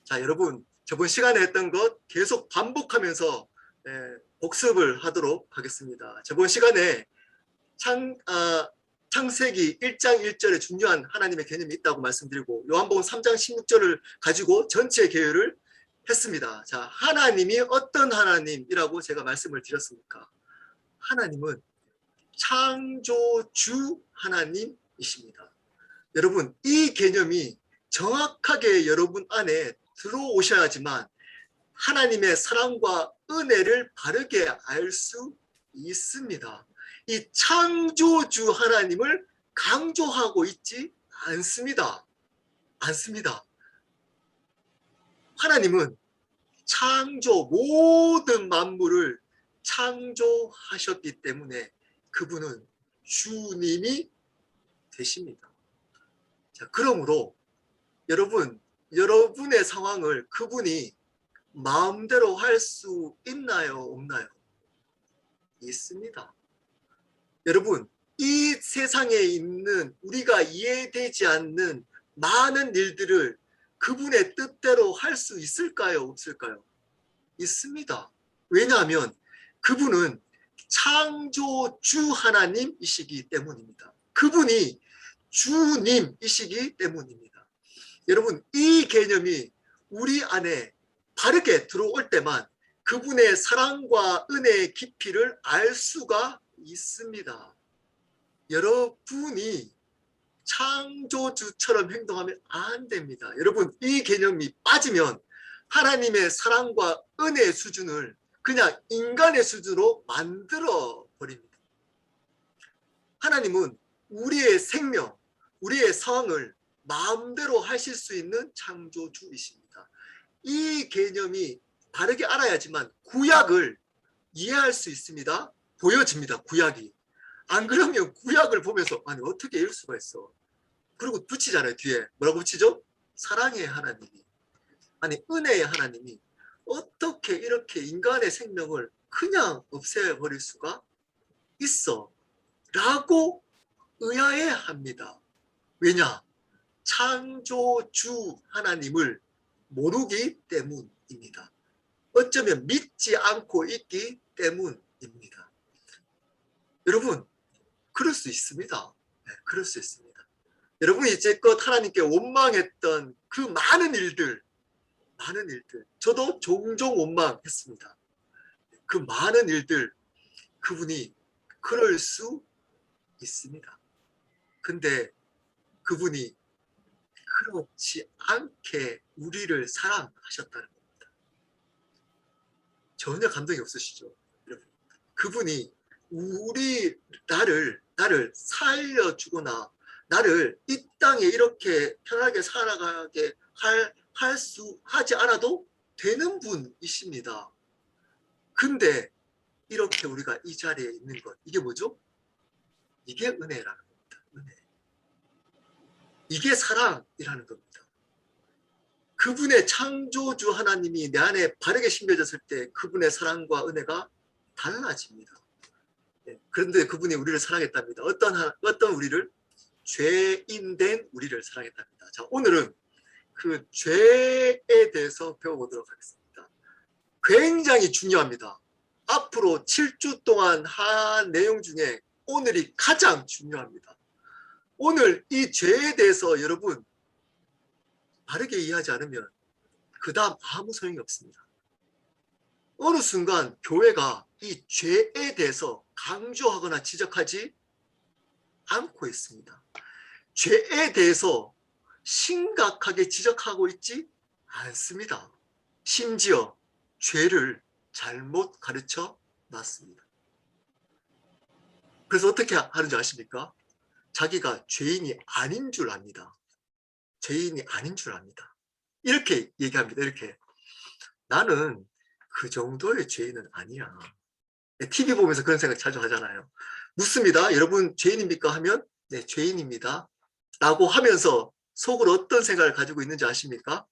자, 여러분, 저번 시간에 했던 것 계속 반복하면서 복습을 하도록 하겠습니다. 저번 시간에 창세기 1장 1절에 중요한 하나님의 개념이 있다고 말씀드리고 요한복음 3장 16절을 가지고 전체 개요를 했습니다. 자, 하나님이 어떤 하나님이라고 제가 말씀을 드렸습니까? 하나님은 창조주 하나님이십니다. 여러분, 이 개념이 정확하게 여러분 안에 들어오셔야지만 하나님의 사랑과 은혜를 바르게 알 수 있습니다. 이 창조주 하나님을 강조하고 있지 않습니다. 하나님은 모든 만물을 창조하셨기 때문에 그분은 주님이 되십니다. 자, 그러므로 여러분의 상황을 그분이 마음대로 할 수 있나요? 없나요? 있습니다. 여러분, 이 세상에 있는 우리가 이해되지 않는 많은 일들을 그분의 뜻대로 할 수 있을까요? 없을까요? 있습니다. 왜냐하면 그분은 창조주 하나님이시기 때문입니다. 그분이 주님이시기 때문입니다. 여러분, 이 개념이 우리 안에 바르게 들어올 때만 그분의 사랑과 은혜의 깊이를 알 수가 있습니다. 여러분이 창조주처럼 행동하면 안 됩니다. 여러분, 이 개념이 빠지면 하나님의 사랑과 은혜의 수준을 그냥 인간의 수준으로 만들어 버립니다. 하나님은 우리의 생명, 우리의 상황을 마음대로 하실 수 있는 창조주이십니다. 이 개념이 바르게 알아야지만 구약을 이해할 수 있습니다. 보여집니다. 구약이. 안 그러면 구약을 보면서 아니 어떻게 이럴 수가 있어. 그리고 붙이잖아요. 뒤에 뭐라고 붙이죠? 사랑의 하나님이, 아니 은혜의 하나님이 어떻게 이렇게 인간의 생명을 그냥 없애버릴 수가 있어 라고 의아해합니다. 왜냐? 창조주 하나님을 모르기 때문입니다. 어쩌면 믿지 않고 있기 때문입니다. 여러분, 그럴 수 있습니다. 네, 그럴 수 있습니다. 여러분이 이제껏 하나님께 원망했던 그 많은 일들, 저도 종종 원망했습니다. 그 많은 일들, 그분이 그럴 수 있습니다. 근데 그분이 그렇지 않게 우리를 사랑하셨다는 겁니다. 전혀 감동이 없으시죠? 여러분, 그분이 나를 살려주거나 나를 이 땅에 이렇게 편하게 살아가게 하지 않아도 되는 분이십니다. 근데 이렇게 우리가 이 자리에 있는 것, 이게 뭐죠? 이게 은혜라는 겁니다. 은혜. 이게 사랑이라는 겁니다. 그분의 창조주 하나님이 내 안에 바르게 심겨졌을 때 그분의 사랑과 은혜가 달라집니다. 그런데 그분이 우리를 사랑했답니다. 어떤 우리를? 죄인된 우리를 사랑했답니다. 자, 오늘은 그 죄에 대해서 배워보도록 하겠습니다. 굉장히 중요합니다. 앞으로 7주 동안 한 내용 중에 오늘이 가장 중요합니다. 오늘 이 죄에 대해서 여러분 바르게 이해하지 않으면 그 다음 아무 소용이 없습니다. 어느 순간 교회가 이 죄에 대해서 강조하거나 지적하지 않고 있습니다. 죄에 대해서 심각하게 지적하고 있지 않습니다. 심지어 죄를 잘못 가르쳐 놨습니다. 그래서 어떻게 하는 줄 아십니까? 자기가 죄인이 아닌 줄 압니다. 죄인이 아닌 줄 압니다. 이렇게 얘기합니다. 이렇게. 나는 그 정도의 죄인은 아니야. TV 보면서 그런 생각 자주 하잖아요. 묻습니다. 여러분 죄인입니까? 하면 네, 죄인입니다. 라고 하면서 속으로 어떤 생각을 가지고 있는지 아십니까?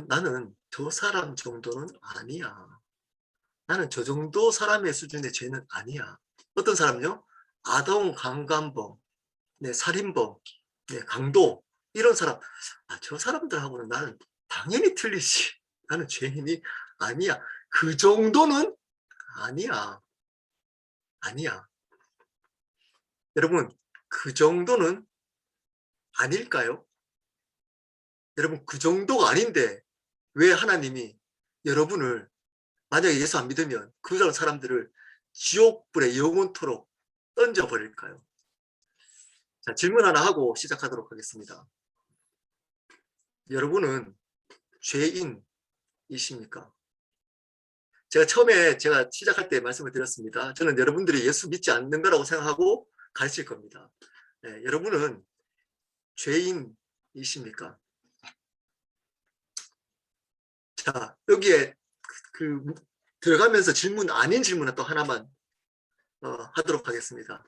나는 저 사람 정도는 아니야. 나는 저 정도 사람의 수준의 죄는 아니야. 어떤 사람요? 아동 강간범, 네, 살인범, 네, 강도 이런 사람. 저 사람들하고는 나는 당연히 틀리지. 나는 죄인이 아니야. 그 정도는 아니야. 아니야. 여러분, 그 정도는 아닐까요? 여러분, 그 정도가 아닌데 왜 하나님이 여러분을 만약에 예수 안 믿으면 그 사람들을 지옥불에 영원토록 던져버릴까요? 자, 질문 하나 하고 시작하도록 하겠습니다. 여러분은 죄인이십니까? 제가 처음에 제가 시작할 때 말씀을 드렸습니다. 저는 여러분들이 예수 믿지 않는 거라고 생각하고 가르칠 겁니다. 네, 여러분은 죄인이십니까? 자, 여기에 들어가면서 질문 아닌 질문을 또 하나만 하도록 하겠습니다.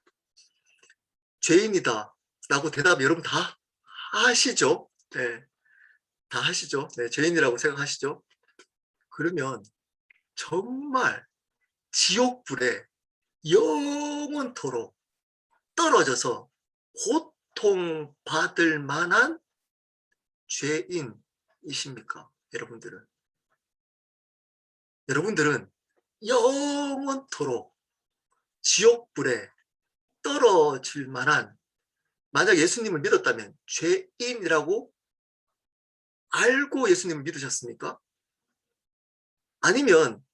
죄인이다 라고 대답 여러분 다 하시죠? 네, 다 하시죠? 네, 죄인이라고 생각하시죠? 그러면 정말 지옥불에 영원토록 떨어져서 고통받을 만한 죄인이십니까? 여러분들은. 여러분들은 영원토록 지옥불에 떨어질 만한, 만약 예수님을 믿었다면 죄인이라고 알고 예수님을 믿으셨습니까? 아니면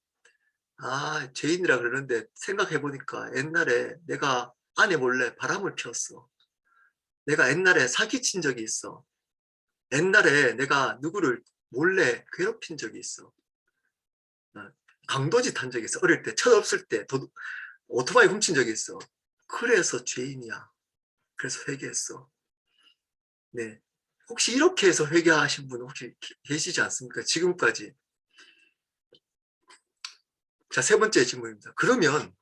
죄인이라 그러는데 생각해보니까 옛날에 내가 아내 몰래 바람을 피웠어. 내가 옛날에 사기친 적이 있어. 옛날에 내가 누구를 몰래 괴롭힌 적이 있어. 강도짓 한 적이 있어. 어릴 때, 철없을 때 오토바이 훔친 적이 있어. 그래서 죄인이야. 그래서 회개했어. 네. 혹시 이렇게 해서 회개하신 분 혹시 계시지 않습니까? 지금까지. 자, 세 번째 질문입니다. 그러면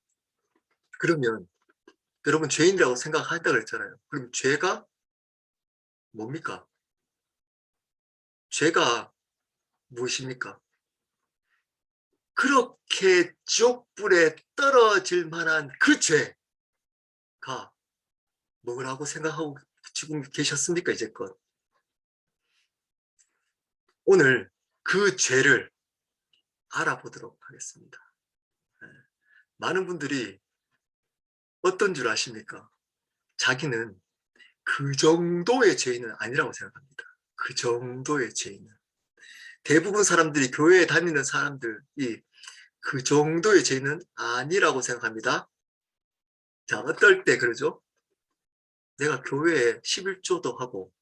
여러분 죄인이라고 생각한다고 그랬잖아요. 그럼 죄가 뭡니까? 죄가 무엇입니까? 그렇게 지옥불에 떨어질 만한 그 죄가 뭐라고 생각하고 지금 계셨습니까? 이제껏. 오늘 그 죄를 알아보도록 하겠습니다. 많은 분들이 어떤 줄 아십니까? 자기는 그 정도의 죄인은 아니라고 생각합니다. 그 정도의 죄인은. 대부분 사람들이 교회에 다니는 사람들이 그 정도의 죄는 아니라고 생각합니다. 자, 어떨 때 그러죠? 내가 교회에 11조도 하고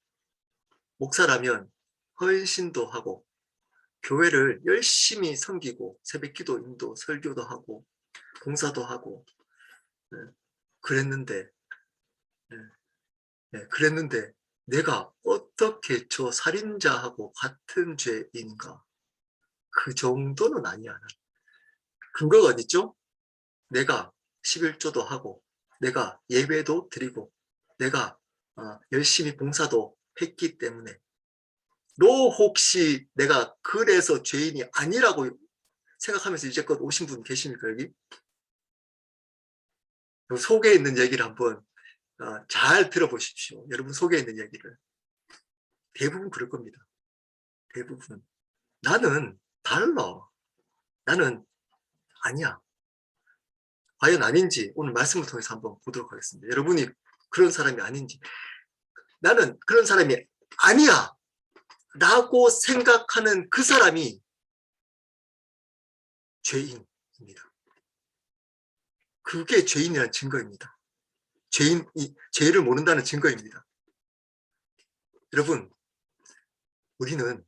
목사라면 헌신도 하고 교회를 열심히 섬기고 새벽기도, 인도, 설교도 하고 봉사도 하고 그랬는데 그랬는데 내가 어떻게 저 살인자하고 같은 죄인가? 그 정도는 아니야. 근거가 어디 있죠? 내가 11조도 하고 내가 예배도 드리고 내가 열심히 봉사도 했기 때문에 너 혹시 내가 그래서 죄인이 아니라고 생각하면서 이제껏 오신 분 계십니까? 여기? 속에 있는 얘기를 한번 잘 들어보십시오. 여러분 속에 있는 얘기를. 대부분 그럴 겁니다. 대부분. 나는 달라. 나는 아니야. 과연 아닌지 오늘 말씀을 통해서 한번 보도록 하겠습니다. 여러분이 그런 사람이 아닌지. 나는 그런 사람이 아니야 라고 생각하는 그 사람이 죄인입니다. 그게 죄인이라는 증거입니다. 죄를 모른다는 증거입니다. 여러분, 우리는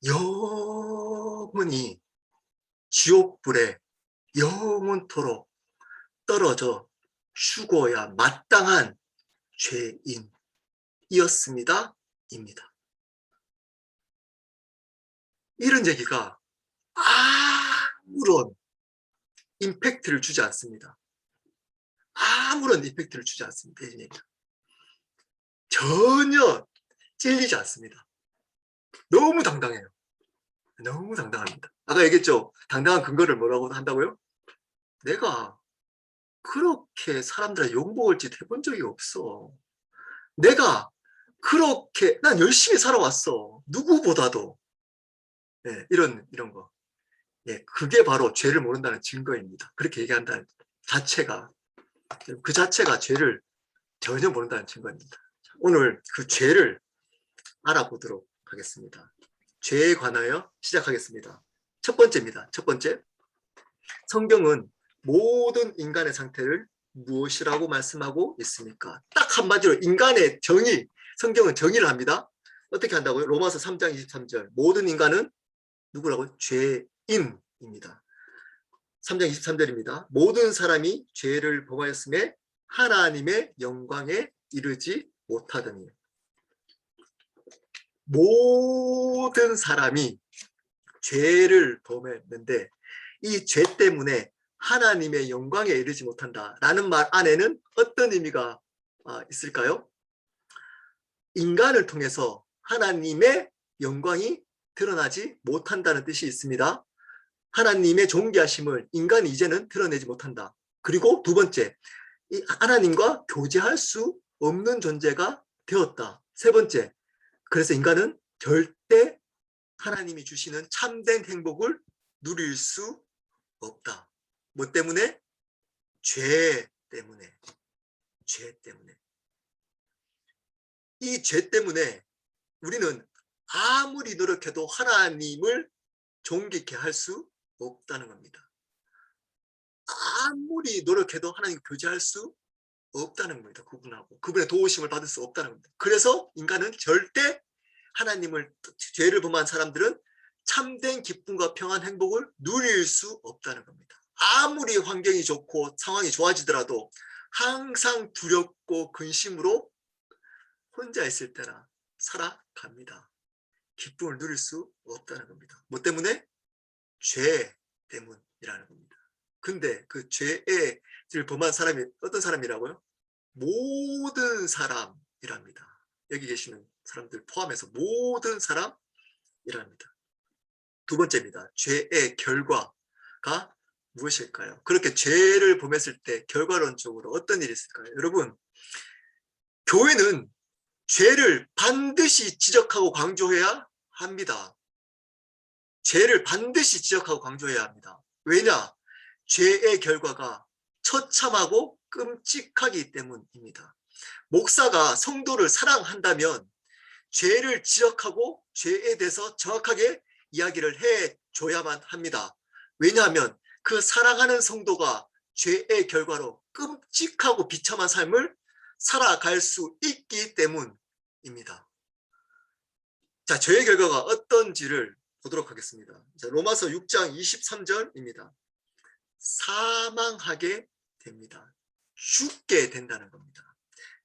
영원히 지옥불에 영원토록 떨어져 죽어야 마땅한 죄인이었습니다. 입니다. 이런 얘기가 아무런 임팩트를 주지 않습니다. 아무런 임팩트를 주지 않습니다. 이 얘기가. 전혀 찔리지 않습니다. 너무 당당해요. 너무 당당합니다. 아까 얘기했죠? 당당한 근거를 뭐라고 한다고요? 내가 그렇게 사람들한테 욕먹을 짓 해본 적이 없어. 내가 그렇게 난 열심히 살아왔어. 누구보다도. 예, 이런 거. 예, 그게 바로 죄를 모른다는 증거입니다. 그렇게 얘기한다는 자체가, 그 자체가 죄를 전혀 모른다는 증거입니다. 오늘 그 죄를 알아보도록 하겠습니다. 죄에 관하여 시작하겠습니다. 첫 번째입니다. 첫 번째, 성경은 모든 인간의 상태를 무엇이라고 말씀하고 있습니까? 딱 한마디로 인간의 정의, 성경은 정의를 합니다. 어떻게 한다고요? 로마서 3장 23절, 모든 인간은 누구라고요? 죄인입니다. 3장 23절입니다. 모든 사람이 죄를 범하였음에 하나님의 영광에 이르지 못하더니. 모든 사람이 죄를 범했는데 이 죄 때문에 하나님의 영광에 이르지 못한다라는 말 안에는 어떤 의미가 있을까요? 인간을 통해서 하나님의 영광이 드러나지 못한다는 뜻이 있습니다. 하나님의 존귀하심을 인간이 이제는 드러내지 못한다. 그리고 두 번째, 이 하나님과 교제할 수 없는 존재가 되었다. 세 번째, 그래서 인간은 절대 하나님이 주시는 참된 행복을 누릴 수 없다. 뭐 때문에? 죄 때문에. 죄 때문에. 이 죄 때문에 우리는 아무리 노력해도 하나님을 존귀케 할 수 없다는 겁니다. 아무리 노력해도 하나님과 교제할 수 없다는 겁니다. 그분하고. 그분의 도우심을 받을 수 없다는 겁니다. 그래서 인간은 절대 하나님을, 죄를 범한 사람들은 참된 기쁨과 평안, 행복을 누릴 수 없다는 겁니다. 아무리 환경이 좋고 상황이 좋아지더라도 항상 두렵고 근심으로 혼자 있을 때나 살아갑니다. 기쁨을 누릴 수 없다는 겁니다. 뭐 때문에? 죄 때문이라는 겁니다. 근데 그 죄를 범한 사람이 어떤 사람이라고요? 모든 사람이랍니다. 여기 계시는 사람들 포함해서 모든 사람이랍니다. 두 번째입니다. 죄의 결과가 무엇일까요? 그렇게 죄를 범했을 때 결과론적으로 어떤 일이 있을까요? 여러분, 교회는 죄를 반드시 지적하고 강조해야 합니다. 죄를 반드시 지적하고 강조해야 합니다. 왜냐? 죄의 결과가 처참하고 끔찍하기 때문입니다. 목사가 성도를 사랑한다면 죄를 지적하고 죄에 대해서 정확하게 이야기를 해줘야만 합니다. 왜냐하면 그 사랑하는 성도가 죄의 결과로 끔찍하고 비참한 삶을 살아갈 수 있기 때문입니다. 자, 죄의 결과가 어떤지를 보도록 하겠습니다. 자, 로마서 6장 23절입니다. 사망하게 됩니다. 죽게 된다는 겁니다.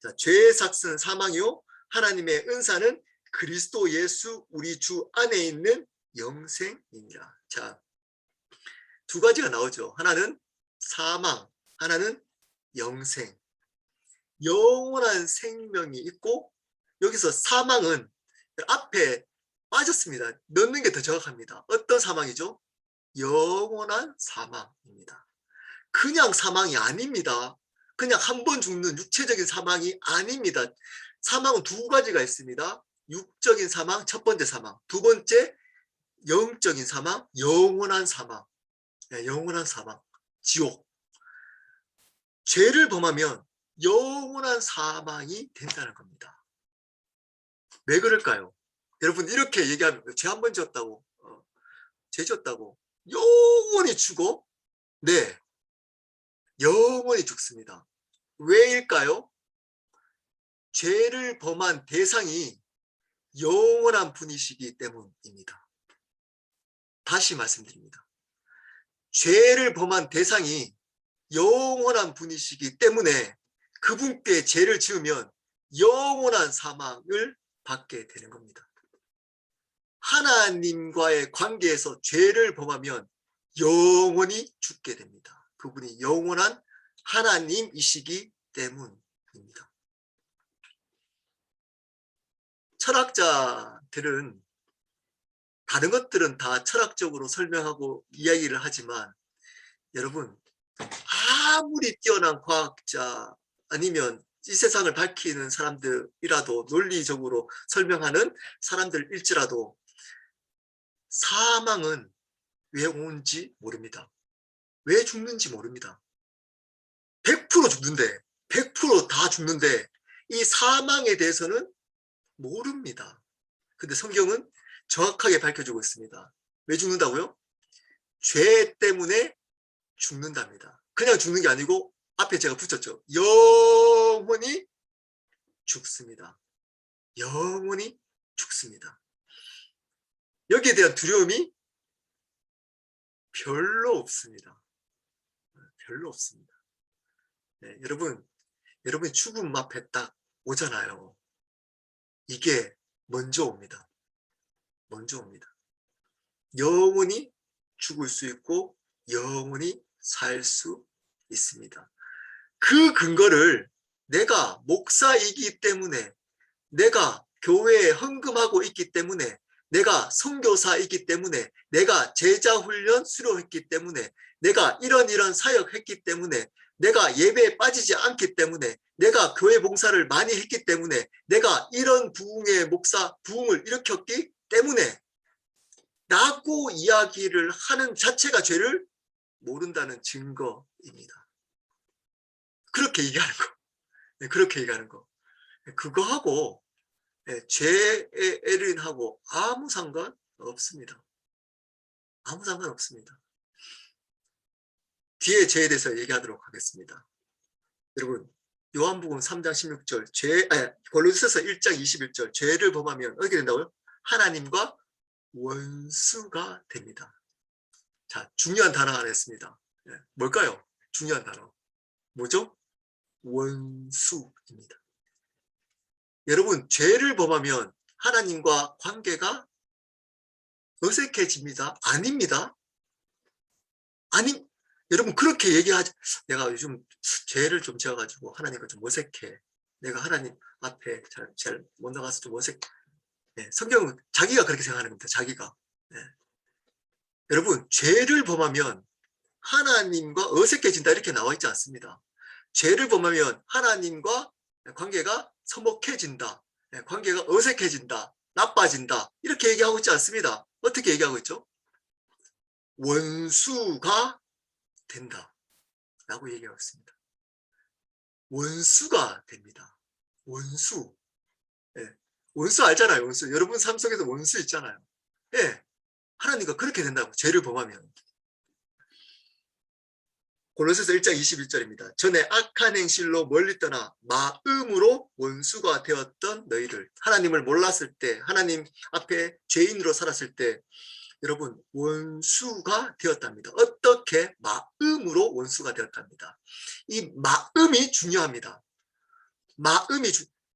자, 죄의 삭은 사망이요 하나님의 은사는 그리스도 예수 우리 주 안에 있는 영생이니라. 자, 두 가지가 나오죠. 하나는 사망, 하나는 영생. 영원한 생명이 있고, 여기서 사망은 앞에 빠졌습니다. 넣는 게 더 정확합니다. 어떤 사망이죠? 영원한 사망입니다. 그냥 사망이 아닙니다. 그냥 한 번 죽는 육체적인 사망이 아닙니다. 사망은 두 가지가 있습니다. 육적인 사망, 첫 번째 사망. 두 번째, 영적인 사망, 영원한 사망. 영원한 사망, 지옥. 죄를 범하면 영원한 사망이 된다는 겁니다. 왜 그럴까요? 여러분, 이렇게 얘기하면 죄 한 번 지었다고, 죄 지었다고 영원히 죽어? 네, 영원히 죽습니다. 왜일까요? 죄를 범한 대상이 영원한 분이시기 때문입니다. 다시 말씀드립니다. 죄를 범한 대상이 영원한 분이시기 때문에 그분께 죄를 지으면 영원한 사망을 받게 되는 겁니다. 하나님과의 관계에서 죄를 범하면 영원히 죽게 됩니다. 그분이 영원한 하나님이시기 때문입니다. 철학자들은 다른 것들은 다 철학적으로 설명하고 이야기를 하지만 여러분, 아무리 뛰어난 과학자 아니면 이 세상을 밝히는 사람들이라도 논리적으로 설명하는 사람들일지라도 사망은 왜 오는지 모릅니다. 왜 죽는지 모릅니다. 100% 죽는데, 100%다 죽는데 이 사망에 대해서는 모릅니다. 근데 성경은 정확하게 밝혀주고 있습니다. 왜 죽는다고요? 죄 때문에 죽는답니다. 그냥 죽는 게 아니고 앞에 제가 붙였죠. 영원히 죽습니다. 영원히 죽습니다. 여기에 대한 두려움이 별로 없습니다. 별로 없습니다. 네, 여러분이 죽음 앞에 딱 오잖아요. 이게 먼저 옵니다. 먼저 옵니다. 영원히 죽을 수 있고 영원히 살 수 있습니다. 그 근거를 내가 목사이기 때문에, 내가 교회에 헌금하고 있기 때문에, 내가 선교사이기 때문에, 내가 제자훈련 수료했기 때문에, 내가 이런 사역했기 때문에, 내가 예배에 빠지지 않기 때문에, 내가 교회 봉사를 많이 했기 때문에, 내가 이런 부흥의 부흥을 일으켰기 때문에 라고 이야기를 하는 자체가 죄를 모른다는 증거입니다. 그렇게 얘기하는 거. 그렇게 얘기하는 거. 그거하고 죄에른하고 아무 상관 없습니다. 아무 상관 없습니다. 뒤에 죄에 대해서 얘기하도록 하겠습니다. 여러분, 요한복음 3장 16절, 골로새서 1장 21절, 죄를 범하면 어떻게 된다고요? 하나님과 원수가 됩니다. 자, 중요한 단어 하나 했습니다. 뭘까요? 중요한 단어. 뭐죠? 원수입니다. 여러분, 죄를 범하면 하나님과 관계가 어색해집니다. 아닙니다. 여러분 그렇게 얘기하지. 내가 요즘 죄를 좀 지어가지고 하나님과 좀 어색해. 내가 하나님 앞에 잘 못 나가서 좀 어색해. 네, 성경은 자기가 그렇게 생각하는 겁니다. 자기가. 네. 여러분, 죄를 범하면 하나님과 어색해진다 이렇게 나와 있지 않습니다. 죄를 범하면 하나님과 관계가 서먹해진다. 관계가 어색해진다. 나빠진다. 이렇게 얘기하고 있지 않습니다. 어떻게 얘기하고 있죠? 원수가 된다 라고 얘기하고 있습니다. 원수가 됩니다. 원수. 원수 알잖아요. 원수. 여러분 삶 속에서 원수 있잖아요. 하나님과 그렇게 된다고. 죄를 범하면. 골로새서 1장 21절입니다. 전에 악한 행실로 멀리 떠나 마음으로 원수가 되었던 너희를, 하나님을 몰랐을 때, 하나님 앞에 죄인으로 살았을 때 여러분 원수가 되었답니다. 어떻게? 마음으로 원수가 되었답니다. 이 마음이 중요합니다.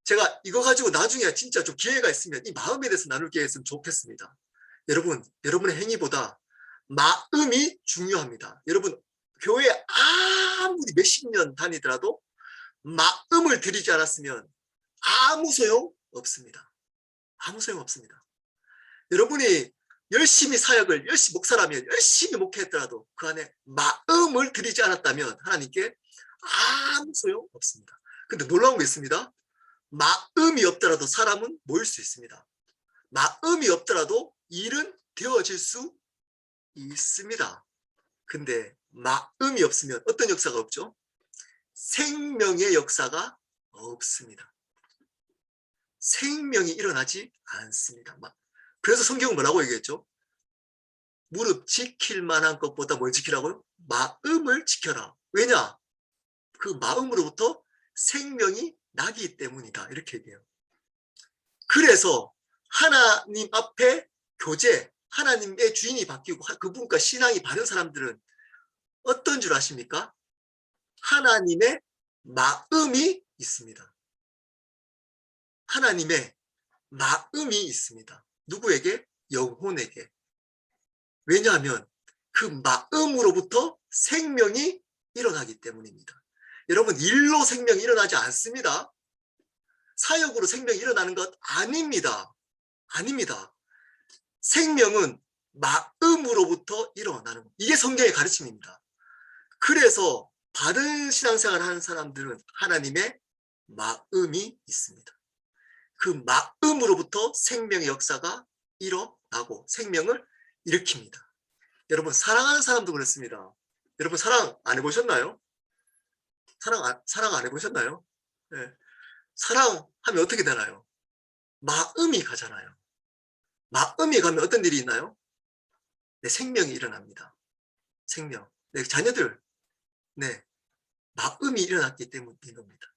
제가 이거 가지고 나중에 진짜 좀 기회가 있으면 이 마음에 대해서 나눌 기회가 있으면 좋겠습니다. 여러분의 행위보다 마음이 중요합니다. 여러분 교회 아무리 몇십 년 다니더라도 마음을 들이지 않았으면 아무 소용 없습니다. 아무 소용 없습니다. 여러분이 열심히 사역을, 열심히 목사라면 열심히 목회했더라도 그 안에 마음을 들이지 않았다면 하나님께 아무 소용 없습니다. 근데 놀라운 게 있습니다. 마음이 없더라도 사람은 모일 수 있습니다. 마음이 없더라도 일은 되어질 수 있습니다. 근데 마음이 없으면 어떤 역사가 없죠? 생명의 역사가 없습니다. 생명이 일어나지 않습니다. 그래서 성경은 뭐라고 얘기했죠? 무릎 지킬 만한 것보다 뭘 지키라고요? 마음을 지켜라. 왜냐? 그 마음으로부터 생명이 나기 때문이다. 이렇게 얘기해요. 그래서 하나님 앞에 교제, 하나님의 주인이 바뀌고 그분과 신앙이 바른 사람들은 어떤 줄 아십니까? 하나님의 마음이 있습니다. 하나님의 마음이 있습니다. 누구에게? 영혼에게. 왜냐하면 그 마음으로부터 생명이 일어나기 때문입니다. 여러분 일로 생명이 일어나지 않습니다. 사역으로 생명이 일어나는 것 아닙니다. 아닙니다. 생명은 마음으로부터 일어나는 것. 이게 성경의 가르침입니다. 그래서 바른 신앙생활을 하는 사람들은 하나님의 마음이 있습니다. 그 마음으로부터 생명의 역사가 일어나고 생명을 일으킵니다. 여러분 사랑하는 사람도 그렇습니다. 여러분 사랑 안 해보셨나요? 사랑 안 해보셨나요? 네. 사랑하면 어떻게 되나요? 마음이 가잖아요. 마음이 가면 어떤 일이 있나요? 내 생명이 일어납니다. 생명. 내 자녀들, 네, 마음이 일어났기 때문인 겁니다.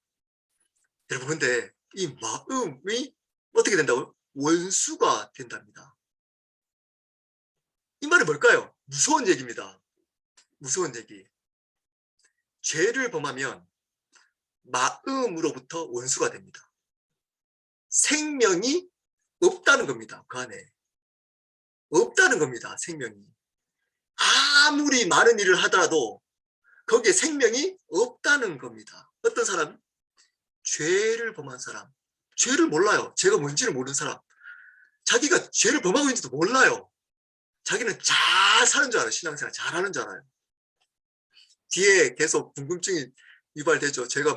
여러분 근데 이 마음이 어떻게 된다고요? 원수가 된답니다. 이 말은 뭘까요? 무서운 얘기입니다. 무서운 얘기. 죄를 범하면 마음으로부터 원수가 됩니다. 생명이 없다는 겁니다. 그 안에. 없다는 겁니다. 생명이. 아무리 많은 일을 하더라도 거기에 생명이 없다는 겁니다. 어떤 사람? 죄를 범한 사람. 죄를 몰라요. 죄가 뭔지를 모르는 사람. 자기가 죄를 범하고 있는지도 몰라요. 자기는 잘 사는 줄 알아요. 신앙생활 잘하는 줄 알아요. 뒤에 계속 궁금증이 유발되죠. 죄가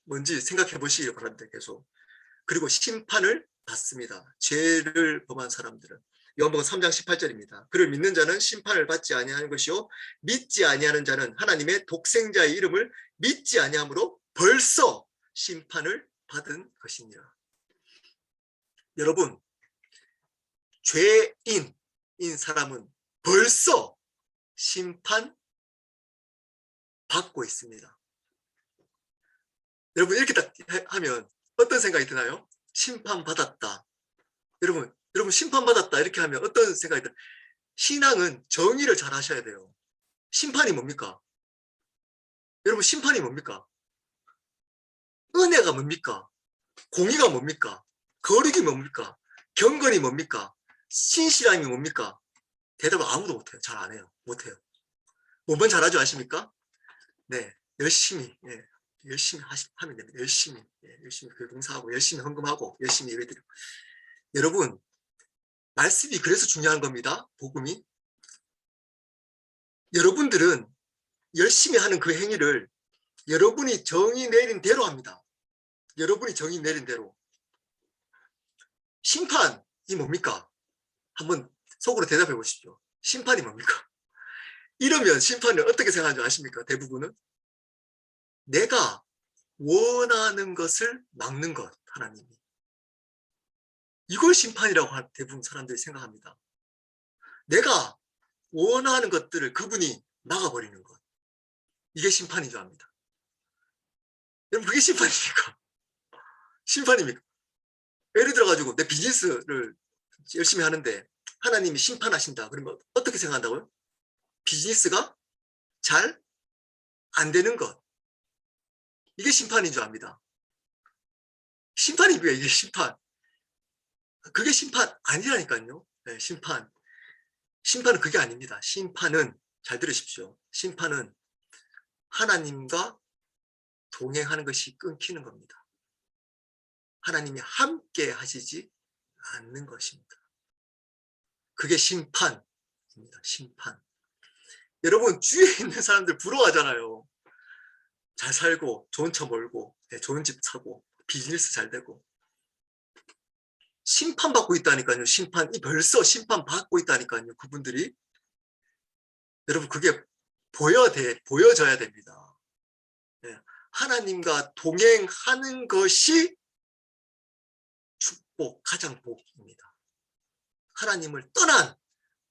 뭔지 생각해 보시기 바랍니다. 계속. 그리고 심판을 받습니다. 죄를 범한 사람들은. 요한복음 3장 18절입니다. 그를 믿는 자는 심판을 받지 아니하는 것이요 믿지 아니하는 자는 하나님의 독생자의 이름을 믿지 아니함으로 벌써 심판을 받은 것이니라. 여러분, 죄인인 사람은 벌써 심판 받고 있습니다. 여러분 이렇게 딱 하면 어떤 생각이 드나요? 심판받았다. 여러분 심판받았다 이렇게 하면 어떤 생각이 드나요? 신앙은 정의를 잘 하셔야 돼요. 심판이 뭡니까? 여러분 심판이 뭡니까? 은혜가 뭡니까? 공의가 뭡니까? 거룩이 뭡니까? 경건이 뭡니까? 신실함이 뭡니까? 대답을 아무도 못해요. 잘 안 해요. 못해요. 뭐만 잘하죠 아십니까? 네, 열심히 하면 됩니다. 열심히 봉사하고 열심히 헌금하고 열심히 예배드리고. 여러분 말씀이 그래서 중요한 겁니다. 복음이. 여러분들은 열심히 하는 그 행위를 여러분이 정의 내린 대로 합니다. 여러분이 정의 내린 대로. 심판이 뭡니까? 한번 속으로 대답해 보십시오. 심판이 뭡니까? 이러면 심판을 어떻게 생각하는 줄 아십니까? 대부분은 내가 원하는 것을 막는 것, 하나님이. 이걸 심판이라고 대부분 사람들이 생각합니다. 내가 원하는 것들을 그분이 막아버리는 것. 이게 심판인 줄 압니다. 여러분 그게 심판입니까? 심판입니까? 예를 들어가지고 내 비즈니스를 열심히 하는데 하나님이 심판하신다. 그러면 어떻게 생각한다고요? 비즈니스가 잘 안 되는 것. 이게 심판인 줄 압니다. 심판이고요. 이게 심판. 그게 심판 아니라니까요. 네, 심판. 심판은 그게 아닙니다. 심판은 잘 들으십시오. 심판은 하나님과 동행하는 것이 끊기는 겁니다. 하나님이 함께 하시지 않는 것입니다. 그게 심판입니다. 심판. 여러분 주위에 있는 사람들 부러워하잖아요. 잘 살고 좋은 차 몰고 좋은 집 사고 비즈니스 잘 되고. 심판받고 있다니까요. 벌써 심판받고 있다니까요. 그분들이. 여러분 그게 보여져야 됩니다. 하나님과 동행하는 것이 축복, 가장 복입니다. 하나님을 떠난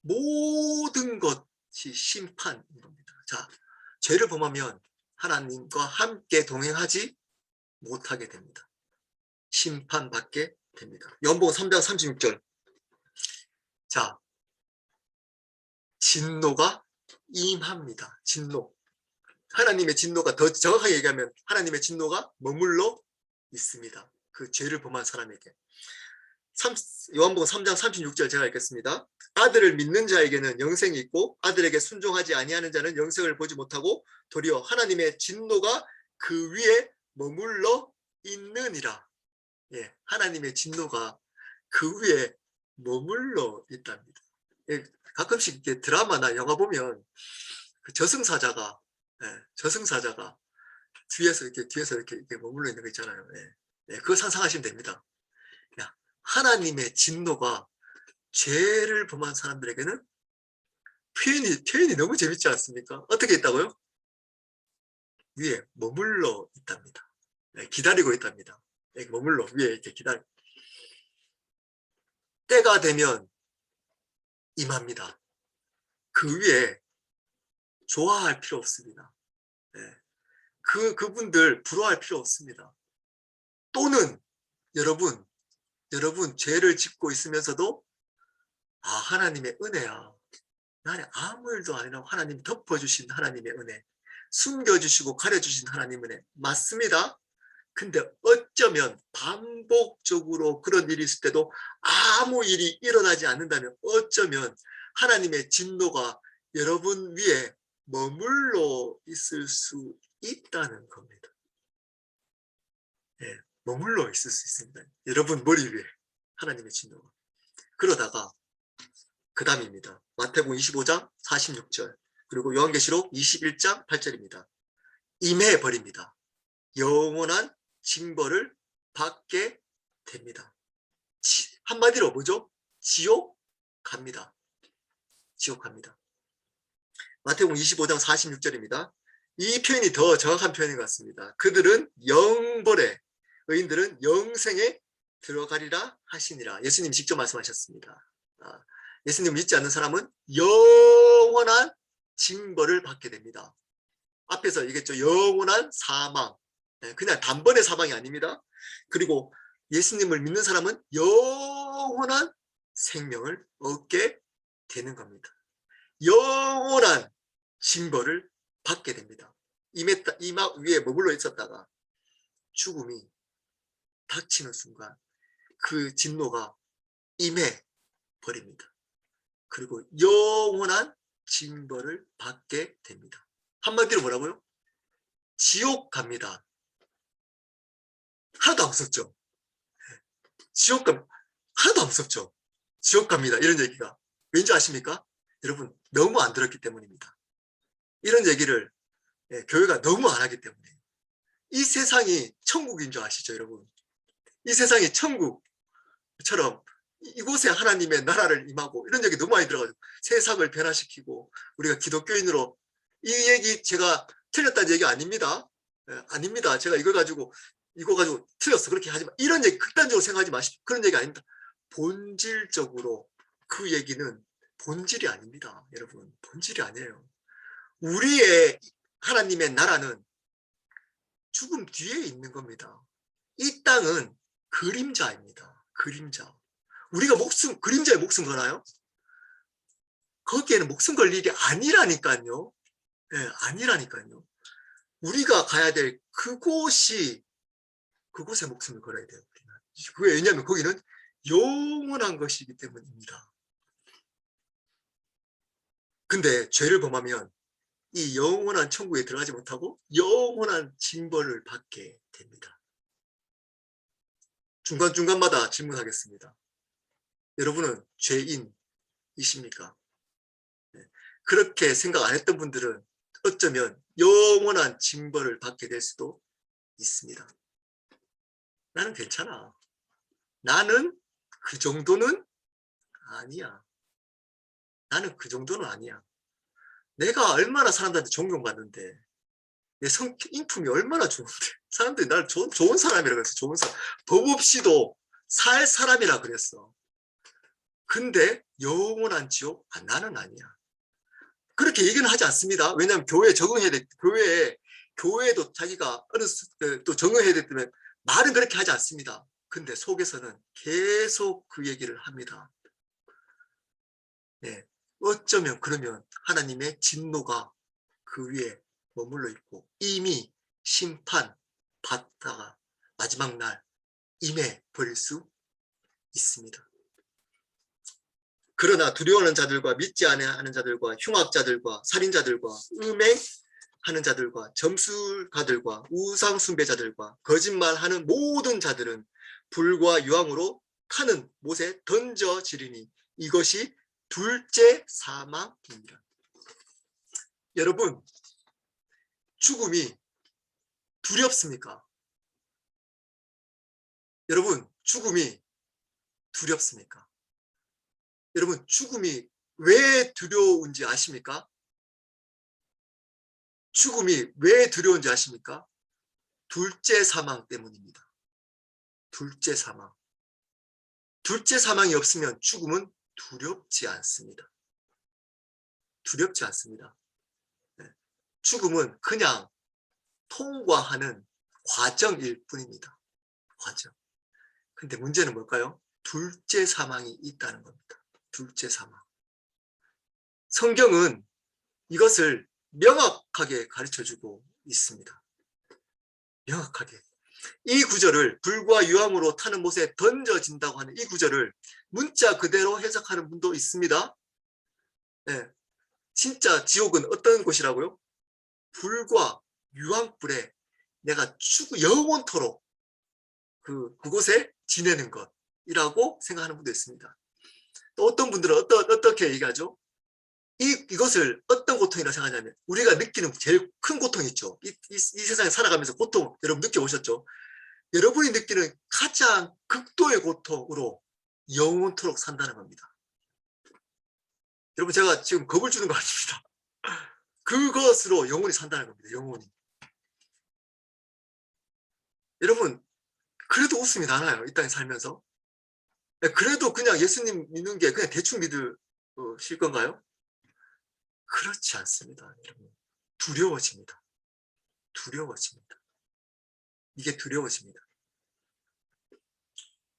모든 것이 심판인 겁니다. 자, 죄를 범하면 하나님과 함께 동행하지 못하게 됩니다. 심판받게 됩니다. 요한복음 3장 36절. 자, 진노가 임합니다. 진노. 하나님의 진노가 더 정확하게 얘기하면 하나님의 진노가 머물러 있습니다. 그 죄를 범한 사람에게. 요한복음 3장 36절 제가 읽겠습니다. 아들을 믿는 자에게는 영생이 있고 아들에게 순종하지 아니하는 자는 영생을 보지 못하고 도리어 하나님의 진노가 그 위에 머물러 있느니라. 예, 하나님의 진노가 그 위에 머물러 있답니다. 예, 가끔씩 이렇게 드라마나 영화 보면 그 저승사자가 뒤에서 이렇게 머물러 있는 거 있잖아요. 예, 예, 그거 상상하시면 됩니다. 하나님의 진노가 죄를 범한 사람들에게는 표현이 너무 재밌지 않습니까? 어떻게 있다고요? 위에 머물러 있답니다. 기다리고 있답니다. 머물러 위에 이렇게 기다려. 때가 되면 임합니다. 그 위에 좋아할 필요 없습니다. 그분들 부러워할 필요 없습니다. 또는 여러분 죄를 짓고 있으면서도 하나님의 은혜야. 나는 아무 일도 아니라 하나님 덮어주신 하나님의 은혜, 숨겨주시고 가려주신 하나님의 은혜 맞습니다. 근데 어쩌면 반복적으로 그런 일이 있을 때도 아무 일이 일어나지 않는다면 어쩌면 하나님의 진노가 여러분 위에 머물러 있을 수 있다는 겁니다. 머물러 있을 수 있습니다. 여러분 머리 위에 하나님의 진노가. 그러다가 그 다음입니다. 마태복음 25장 46절 그리고 요한계시록 21장 8절입니다. 임해버립니다. 영원한 징벌을 받게 됩니다. 한마디로 뭐죠? 지옥 갑니다. 지옥 갑니다. 마태복음 25장 46절입니다. 이 표현이 더 정확한 표현인 것 같습니다. 그들은 영벌에, 의인들은 영생에 들어가리라 하시니라. 예수님 직접 말씀하셨습니다. 예수님 믿지 않는 사람은 영원한 징벌을 받게 됩니다. 앞에서 얘기했죠. 영원한 사망. 그냥 단번에 사망이 아닙니다. 그리고 예수님을 믿는 사람은 영원한 생명을 얻게 되는 겁니다. 영원한 징벌을 받게 됩니다. 이마 위에 머물러 있었다가 죽음이 닥치는 순간 그 진노가 임해 버립니다. 그리고 영원한 징벌을 받게 됩니다. 한마디로 뭐라고요? 지옥 갑니다. 하나도 안 무섭죠? 지옥 갑니다. 하나도 안 무섭죠? 지옥 갑니다. 이런 얘기가. 왠지 아십니까? 여러분 너무 안 들었기 때문입니다. 이런 얘기를 교회가 너무 안 하기 때문에. 이 세상이 천국인 줄 아시죠, 여러분? 이 세상이 천국처럼 이곳에 하나님의 나라를 임하고 이런 얘기 너무 많이 들어가지고 세상을 변화시키고 우리가 기독교인으로 이 얘기 제가 틀렸다는 얘기 아닙니다. 아닙니다. 제가 이거 가지고 틀렸어 그렇게 하지 마. 이런 얘기 극단적으로 생각하지 마십시오. 그런 얘기 아닙니다. 본질적으로 그 얘기는 본질이 아닙니다. 여러분 본질이 아니에요. 우리의 하나님의 나라는 죽음 뒤에 있는 겁니다. 이 땅은 그림자입니다. 그림자. 우리가 그림자에 목숨 거나요? 거기에는 목숨 걸 일이 아니라니까요. 아니라니까요. 우리가 가야 될 그곳에 목숨을 걸어야 돼요. 그게 왜냐하면 거기는 영원한 것이기 때문입니다. 근데 죄를 범하면 이 영원한 천국에 들어가지 못하고 영원한 징벌을 받게 됩니다. 중간중간마다 질문하겠습니다. 여러분은 죄인이십니까? 그렇게 생각 안 했던 분들은 어쩌면 영원한 징벌을 받게 될 수도 있습니다. 나는 괜찮아. 나는 그 정도는 아니야. 나는 그 정도는 아니야. 내가 얼마나 사람들한테 존경받는데 내 성격 인품이 얼마나 좋은데 사람들이 나를 좋은 사람이라고 했어. 좋은 사람. 법 없이도 살 사람이라 그랬어. 근데 영원한 지옥? 나는 아니야. 그렇게 얘기는 하지 않습니다. 왜냐하면 교회에 적응해야 돼. 교회에도 자기가 또 적응해야 되기 때문에 말은 그렇게 하지 않습니다. 근데 속에서는 계속 그 얘기를 합니다. 어쩌면 그러면 하나님의 진노가 그 위에 머물러 있고 이미 심판 받다가 마지막 날 임해 버릴 수 있습니다. 그러나 두려워하는 자들과 믿지 않는 자들과 흉악자들과 살인자들과 음행하는 자들과 점술가들과 우상 숭배자들과 거짓말하는 모든 자들은 불과 유황으로 타는 못에 던져지리니 이것이 둘째 사망입니다. 여러분 죽음이 두렵습니까? 여러분 죽음이 두렵습니까? 여러분 죽음이 왜 두려운지 아십니까? 죽음이 왜 두려운지 아십니까? 둘째 사망 때문입니다. 둘째 사망. 둘째 사망이 없으면 죽음은 두렵지 않습니다. 두렵지 않습니다. 죽음은 그냥 통과하는 과정일 뿐입니다. 과정. 근데 문제는 뭘까요? 둘째 사망이 있다는 겁니다. 둘째 사망. 성경은 이것을 명확하게 가르쳐주고 있습니다. 명확하게. 이 구절을 불과 유황으로 타는 못에 던져진다고 하는 이 구절을 문자 그대로 해석하는 분도 있습니다. 네. 진짜 지옥은 어떤 곳이라고요? 불과 유황불에 내가 영원토록 그곳에 지내는 것이라고 생각하는 분도 있습니다. 또 어떤 분들은 어떻게 얘기하죠? 이것을 어떤 고통이라고 생각하냐면 우리가 느끼는 제일 큰 고통 있죠. 이 세상에 살아가면서 고통 여러분 느껴보셨죠? 여러분이 느끼는 가장 극도의 고통으로 영원토록 산다는 겁니다. 여러분 제가 지금 겁을 주는 거 아닙니다. 그것으로 영원히 산다는 겁니다. 영원히. 여러분 그래도 웃음이 나나요? 이 땅에 살면서? 그래도 그냥 예수님 믿는 게 그냥 대충 믿으실 건가요? 그렇지 않습니다. 여러분. 두려워집니다. 두려워집니다. 이게 두려워집니다.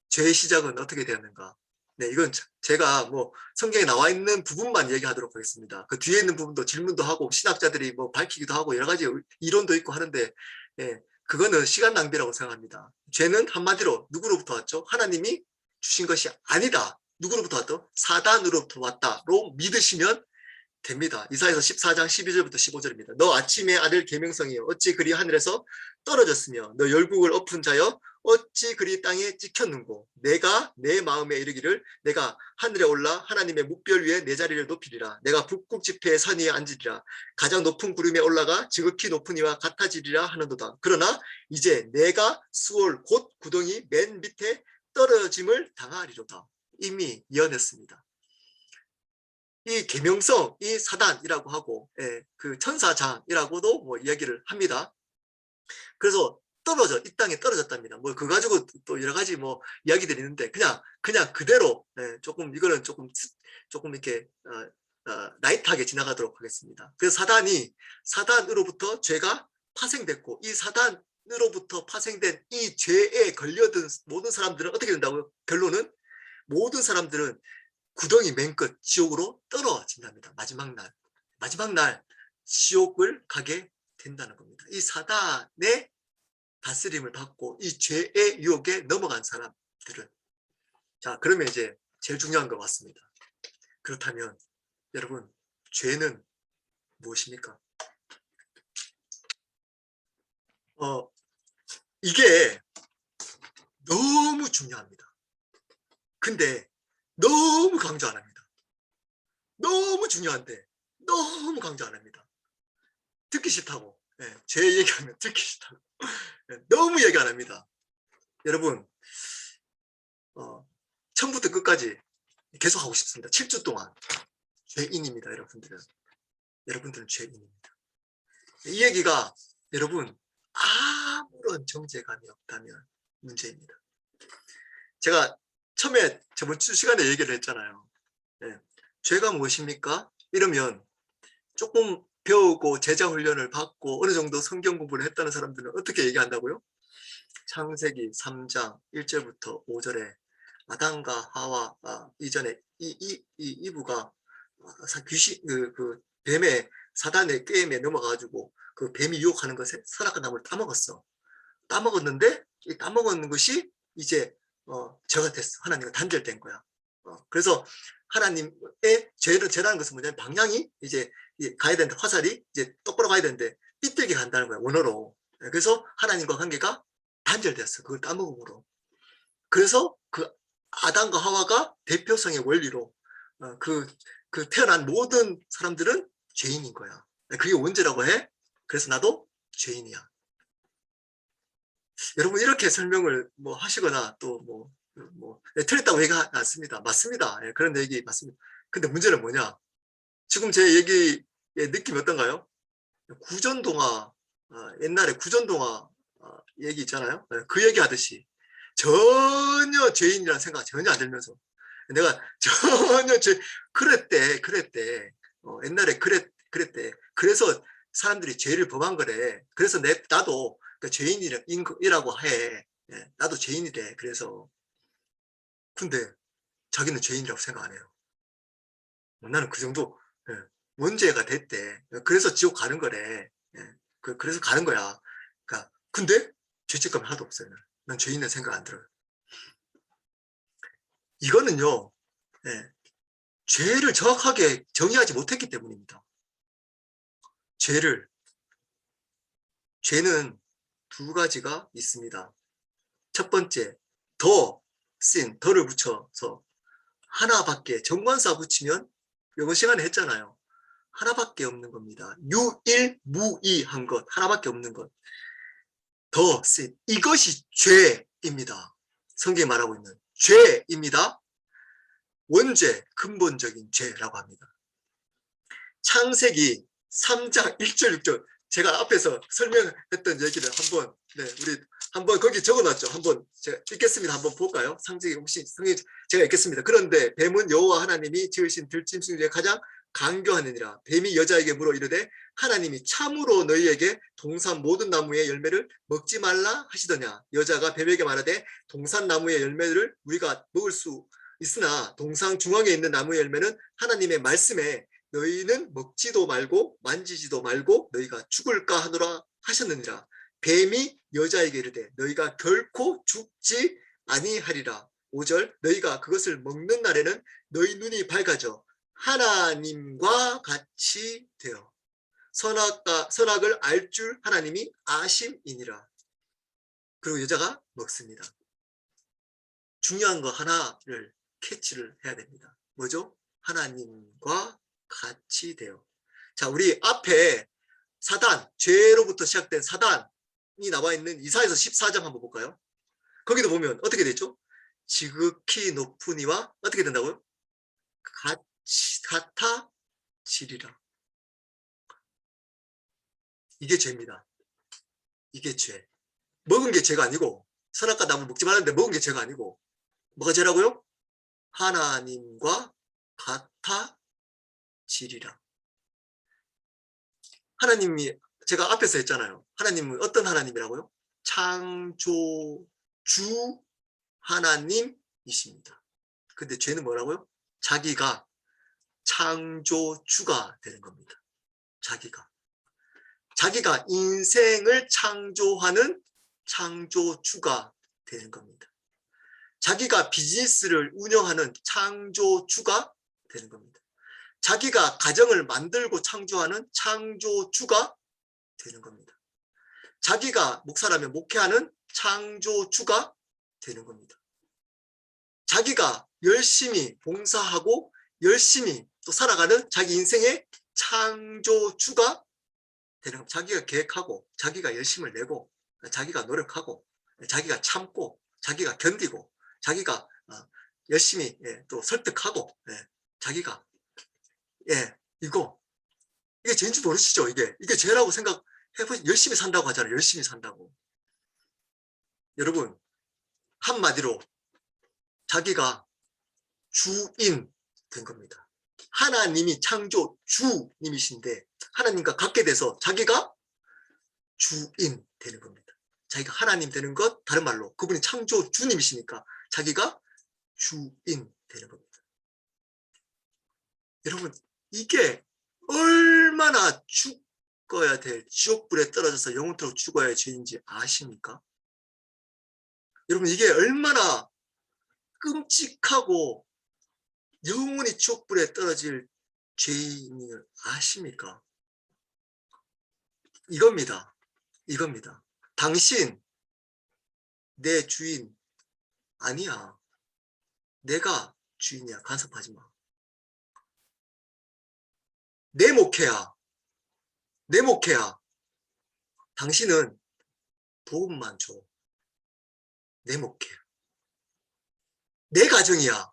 죄의 시작은 어떻게 되었는가? 네, 이건 제가 뭐 성경에 나와 있는 부분만 얘기하도록 하겠습니다. 그 뒤에 있는 부분도 질문도 하고 신학자들이 뭐 밝히기도 하고 여러 가지 이론도 있고 하는데, 예, 그거는 시간 낭비라고 생각합니다. 죄는 한마디로 누구로부터 왔죠? 하나님이 주신 것이 아니다. 누구로부터 왔죠? 사단으로부터 왔다로 믿으시면 됩니다. 이사야서 14장 12절부터 15절입니다. 너 아침의 아들 계명성이여 어찌 그리 하늘에서 떨어졌으며 너 열국을 엎은 자여 어찌 그리 땅에 찍혔는고 내가 내 마음에 이르기를 내가 하늘에 올라 하나님의 묵별 위에 내 자리를 높이리라. 내가 북극 지폐의 산 위에 앉으리라. 가장 높은 구름에 올라가 지극히 높은 이와 같아지리라 하는도다. 그러나 이제 내가 수월 곧 구덩이 맨 밑에 떨어짐을 당하리로다. 이미 예언했습니다. 이 계명성, 이 사단이라고 하고, 예, 그 천사장이라고도 뭐 이야기를 합니다. 그래서 이 땅에 떨어졌답니다. 뭐 그 가지고 또 여러 가지 뭐 이야기들이 있는데 그냥 그대로, 예, 조금 이거는 조금 이렇게 라이트하게 지나가도록 하겠습니다. 그래서 사단으로부터 죄가 파생됐고 이 사단으로부터 파생된 이 죄에 걸려든 모든 사람들은 어떻게 된다고요? 결론은 모든 사람들은 구덩이 맨 끝 지옥으로 떨어진답니다. 마지막 날 지옥을 가게 된다는 겁니다. 이 사단의 다스림을 받고 이 죄의 유혹에 넘어간 사람들은. 자, 그러면 이제 제일 중요한 거 왔습니다. 그렇다면 여러분 죄는 무엇입니까? 이게 너무 중요합니다. 근데 너무 강조 안 합니다. 너무 중요한데 너무 강조 안 합니다. 듣기 싫다고. 네, 제 얘기하면 듣기 싫다고. 네, 너무 얘기 안 합니다. 여러분 처음부터 끝까지 계속 하고 싶습니다. 7주 동안 죄인입니다. 여러분들은 죄인입니다. 이 얘기가 여러분 아무런 정제감이 없다면 문제입니다. 제가 처음에 저번 주 시간에 얘기를 했잖아요. 네, 죄가 무엇입니까? 이러면 조금 배우고 제자 훈련을 받고 어느 정도 성경 공부를 했다는 사람들은 어떻게 얘기한다고요? 창세기 3장 1절부터 5절에 아담과 하와 이전에 이브가 귀신 뱀의 사단의 게임에 넘어가가지고 그 뱀이 유혹하는 것에 선악과 나무를 따먹었어. 따먹었는데 이 따먹은 것이 이제 죄가 됐어. 하나님과 단절된 거야. 그래서 하나님의 죄라는 것은 뭐냐면 방향이 이제 가야 되는데 화살이 이제 똑바로 가야 되는데 삐뚤게 간다는 거야. 원어로. 그래서 하나님과 관계가 단절됐어. 그걸 따먹음으로. 그래서 그 아담과 하와가 대표성의 원리로 그 태어난 모든 사람들은 죄인인 거야. 그게 언제라고 해? 그래서 나도 죄인이야. 여러분 이렇게 설명을 뭐 하시거나 또 뭐 뭐 틀렸다고 얘기하지 않습니다. 맞습니다. 예, 그런 얘기 맞습니다. 근데 문제는 뭐냐? 지금 제 얘기의 느낌이 어떤가요? 구전동화, 옛날에 구전동화 얘기 있잖아요. 예, 그 얘기 하듯이 전혀 죄인이라는 생각 전혀 안 들면서 내가 전혀 그랬대. 옛날에 그랬대. 그래서 사람들이 죄를 범한 거래. 그래서 나도 그 죄인이라고 해. 예, 나도 죄인이래. 그래서 근데 자기는 죄인이라고 생각 안 해요. 나는 그 정도 예, 원죄가 됐대. 그래서 지옥 가는 거래. 예, 그래서 가는 거야. 그러니까 근데 죄책감이 하나도 없어요. 난 죄인은 생각 안 들어요. 이거는요. 예, 죄를 정확하게 정의하지 못했기 때문입니다. 죄는 두 가지가 있습니다. 첫 번째, 더를 붙여서 하나밖에, 정관사 붙이면 이번 시간에 했잖아요. 하나밖에 없는 겁니다. 유일무이한 것, 하나밖에 없는 것. 이것이 죄입니다. 성경이 말하고 있는 죄입니다. 원죄, 근본적인 죄라고 합니다. 창세기 3장 1절 6절 제가 앞에서 설명했던 얘기를 한번 우리 한번 거기 적어놨죠. 한번 제가 읽겠습니다. 한번 볼까요? 창세기 혹시 성경 제가 읽겠습니다. 그런데 뱀은 여호와 하나님이 지으신 들짐승 중에 가장 강교하느니라. 뱀이 여자에게 물어 이르되 하나님이 참으로 너희에게 동산 모든 나무의 열매를 먹지 말라 하시더냐. 여자가 뱀에게 말하되 동산 나무의 열매를 우리가 먹을 수 있으나 동산 중앙에 있는 나무의 열매는 하나님의 말씀에 너희는 먹지도 말고 만지지도 말고 너희가 죽을까 하노라 하셨느니라. 뱀이 여자에게 이르되 너희가 결코 죽지 아니하리라. 5절 너희가 그것을 먹는 날에는 너희 눈이 밝아져 하나님과 같이 되어 선악을 알 줄 하나님이 아심이니라. 그리고 여자가 먹습니다. 중요한 거 하나를 캐치를 해야 됩니다. 뭐죠? 하나님과 같이 되어. 자, 우리 앞에 사단, 죄로부터 시작된 사단이 나와 있는 이사야서 14장 한번 볼까요? 거기도 보면 어떻게 되죠? 지극히 높은 이와 어떻게 된다고요? 같아지리라. 이게 죄입니다. 이게 죄. 먹은 게 죄가 아니고 선악과 나무 먹지 말았는데 먹은 게 죄가 아니고 뭐가 죄라고요? 하나님과 같아지리라. 하나님이 제가 앞에서 했잖아요. 하나님은 어떤 하나님이라고요? 창조주 하나님이십니다. 근데 죄는 뭐라고요? 자기가 창조주가 되는 겁니다. 자기가 인생을 창조하는 창조주가 되는 겁니다. 자기가 비즈니스를 운영하는 창조주가 되는 겁니다. 자기가 가정을 만들고 창조하는 창조주가 되는 겁니다. 자기가 목사라면 목회하는 창조주가 되는 겁니다. 자기가 열심히 봉사하고 열심히 또 살아가는 자기 인생의 창조주가 되는 겁니다. 자기가 계획하고 자기가 열심을 내고 자기가 노력하고 자기가 참고 자기가 견디고 자기가 열심히 또 설득하고 자기가 이게 죄인지 모르시죠? 이게 죄라고 생각해보시 열심히 산다고 하잖아요. 열심히 산다고. 여러분 한마디로 자기가 주인 된 겁니다. 하나님이 창조 주님이신데 하나님과 같게 돼서 자기가 주인 되는 겁니다. 자기가 하나님 되는 것, 다른 말로 그분이 창조 주님이시니까 자기가 주인 되는 겁니다. 여러분 이게 얼마나 죽어야 될 지옥불에 떨어져서 영원토록 죽어야 할 죄인지 아십니까? 여러분 이게 얼마나 끔찍하고 영원히 지옥불에 떨어질 죄인을 아십니까? 이겁니다. 당신 내 주인 아니야. 내가 주인이야. 간섭하지 마. 내 목회야. 당신은 도움만 줘. 내 목회야. 내 가정이야.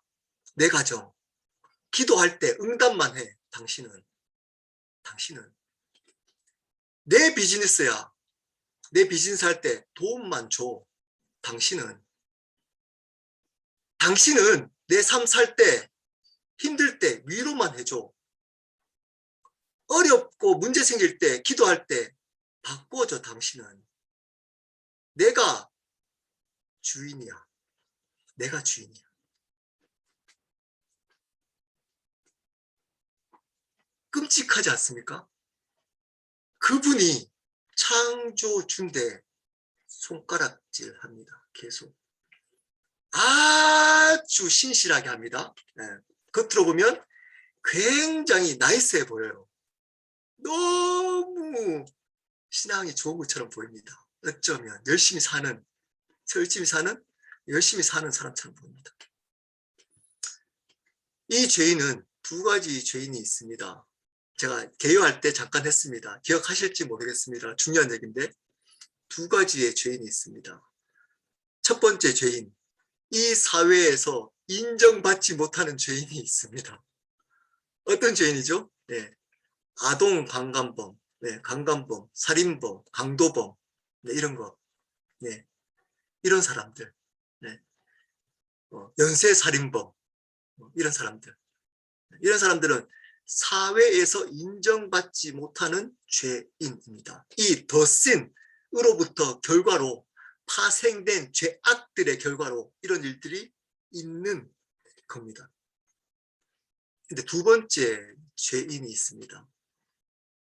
내 가정. 기도할 때 응답만 해. 당신은. 내 비즈니스야. 내 비즈니스 할 때 도움만 줘. 당신은 내 삶 살 때 힘들 때 위로만 해줘. 어렵고 문제 생길 때 기도할 때 바꿔줘. 당신은. 내가 주인이야. 내가 주인이야. 끔찍하지 않습니까? 그분이 창조주인데 손가락질 합니다. 계속. 아주 신실하게 합니다. 네. 겉으로 보면 굉장히 나이스해 보여요. 너무 신앙이 좋은 것처럼 보입니다. 어쩌면 열심히 사는 사람처럼 보입니다. 이 죄인은 두 가지 죄인이 있습니다. 제가 개요할 때 잠깐 했습니다. 기억하실지 모르겠습니다. 중요한 얘기인데 두 가지의 죄인이 있습니다. 첫 번째 죄인, 이 사회에서 인정받지 못하는 죄인이 있습니다. 어떤 죄인이죠? 네. 아동 강간범, 네. 강간범, 살인범, 강도범, 네. 이런 거, 네. 이런 사람들, 네. 연쇄살인범, 이런 사람들. 이런 사람들은 사회에서 인정받지 못하는 죄인입니다. 이 더신으로부터 결과로 파생된 죄악들의 결과로 이런 일들이 있는 겁니다. 근데 두 번째 죄인이 있습니다.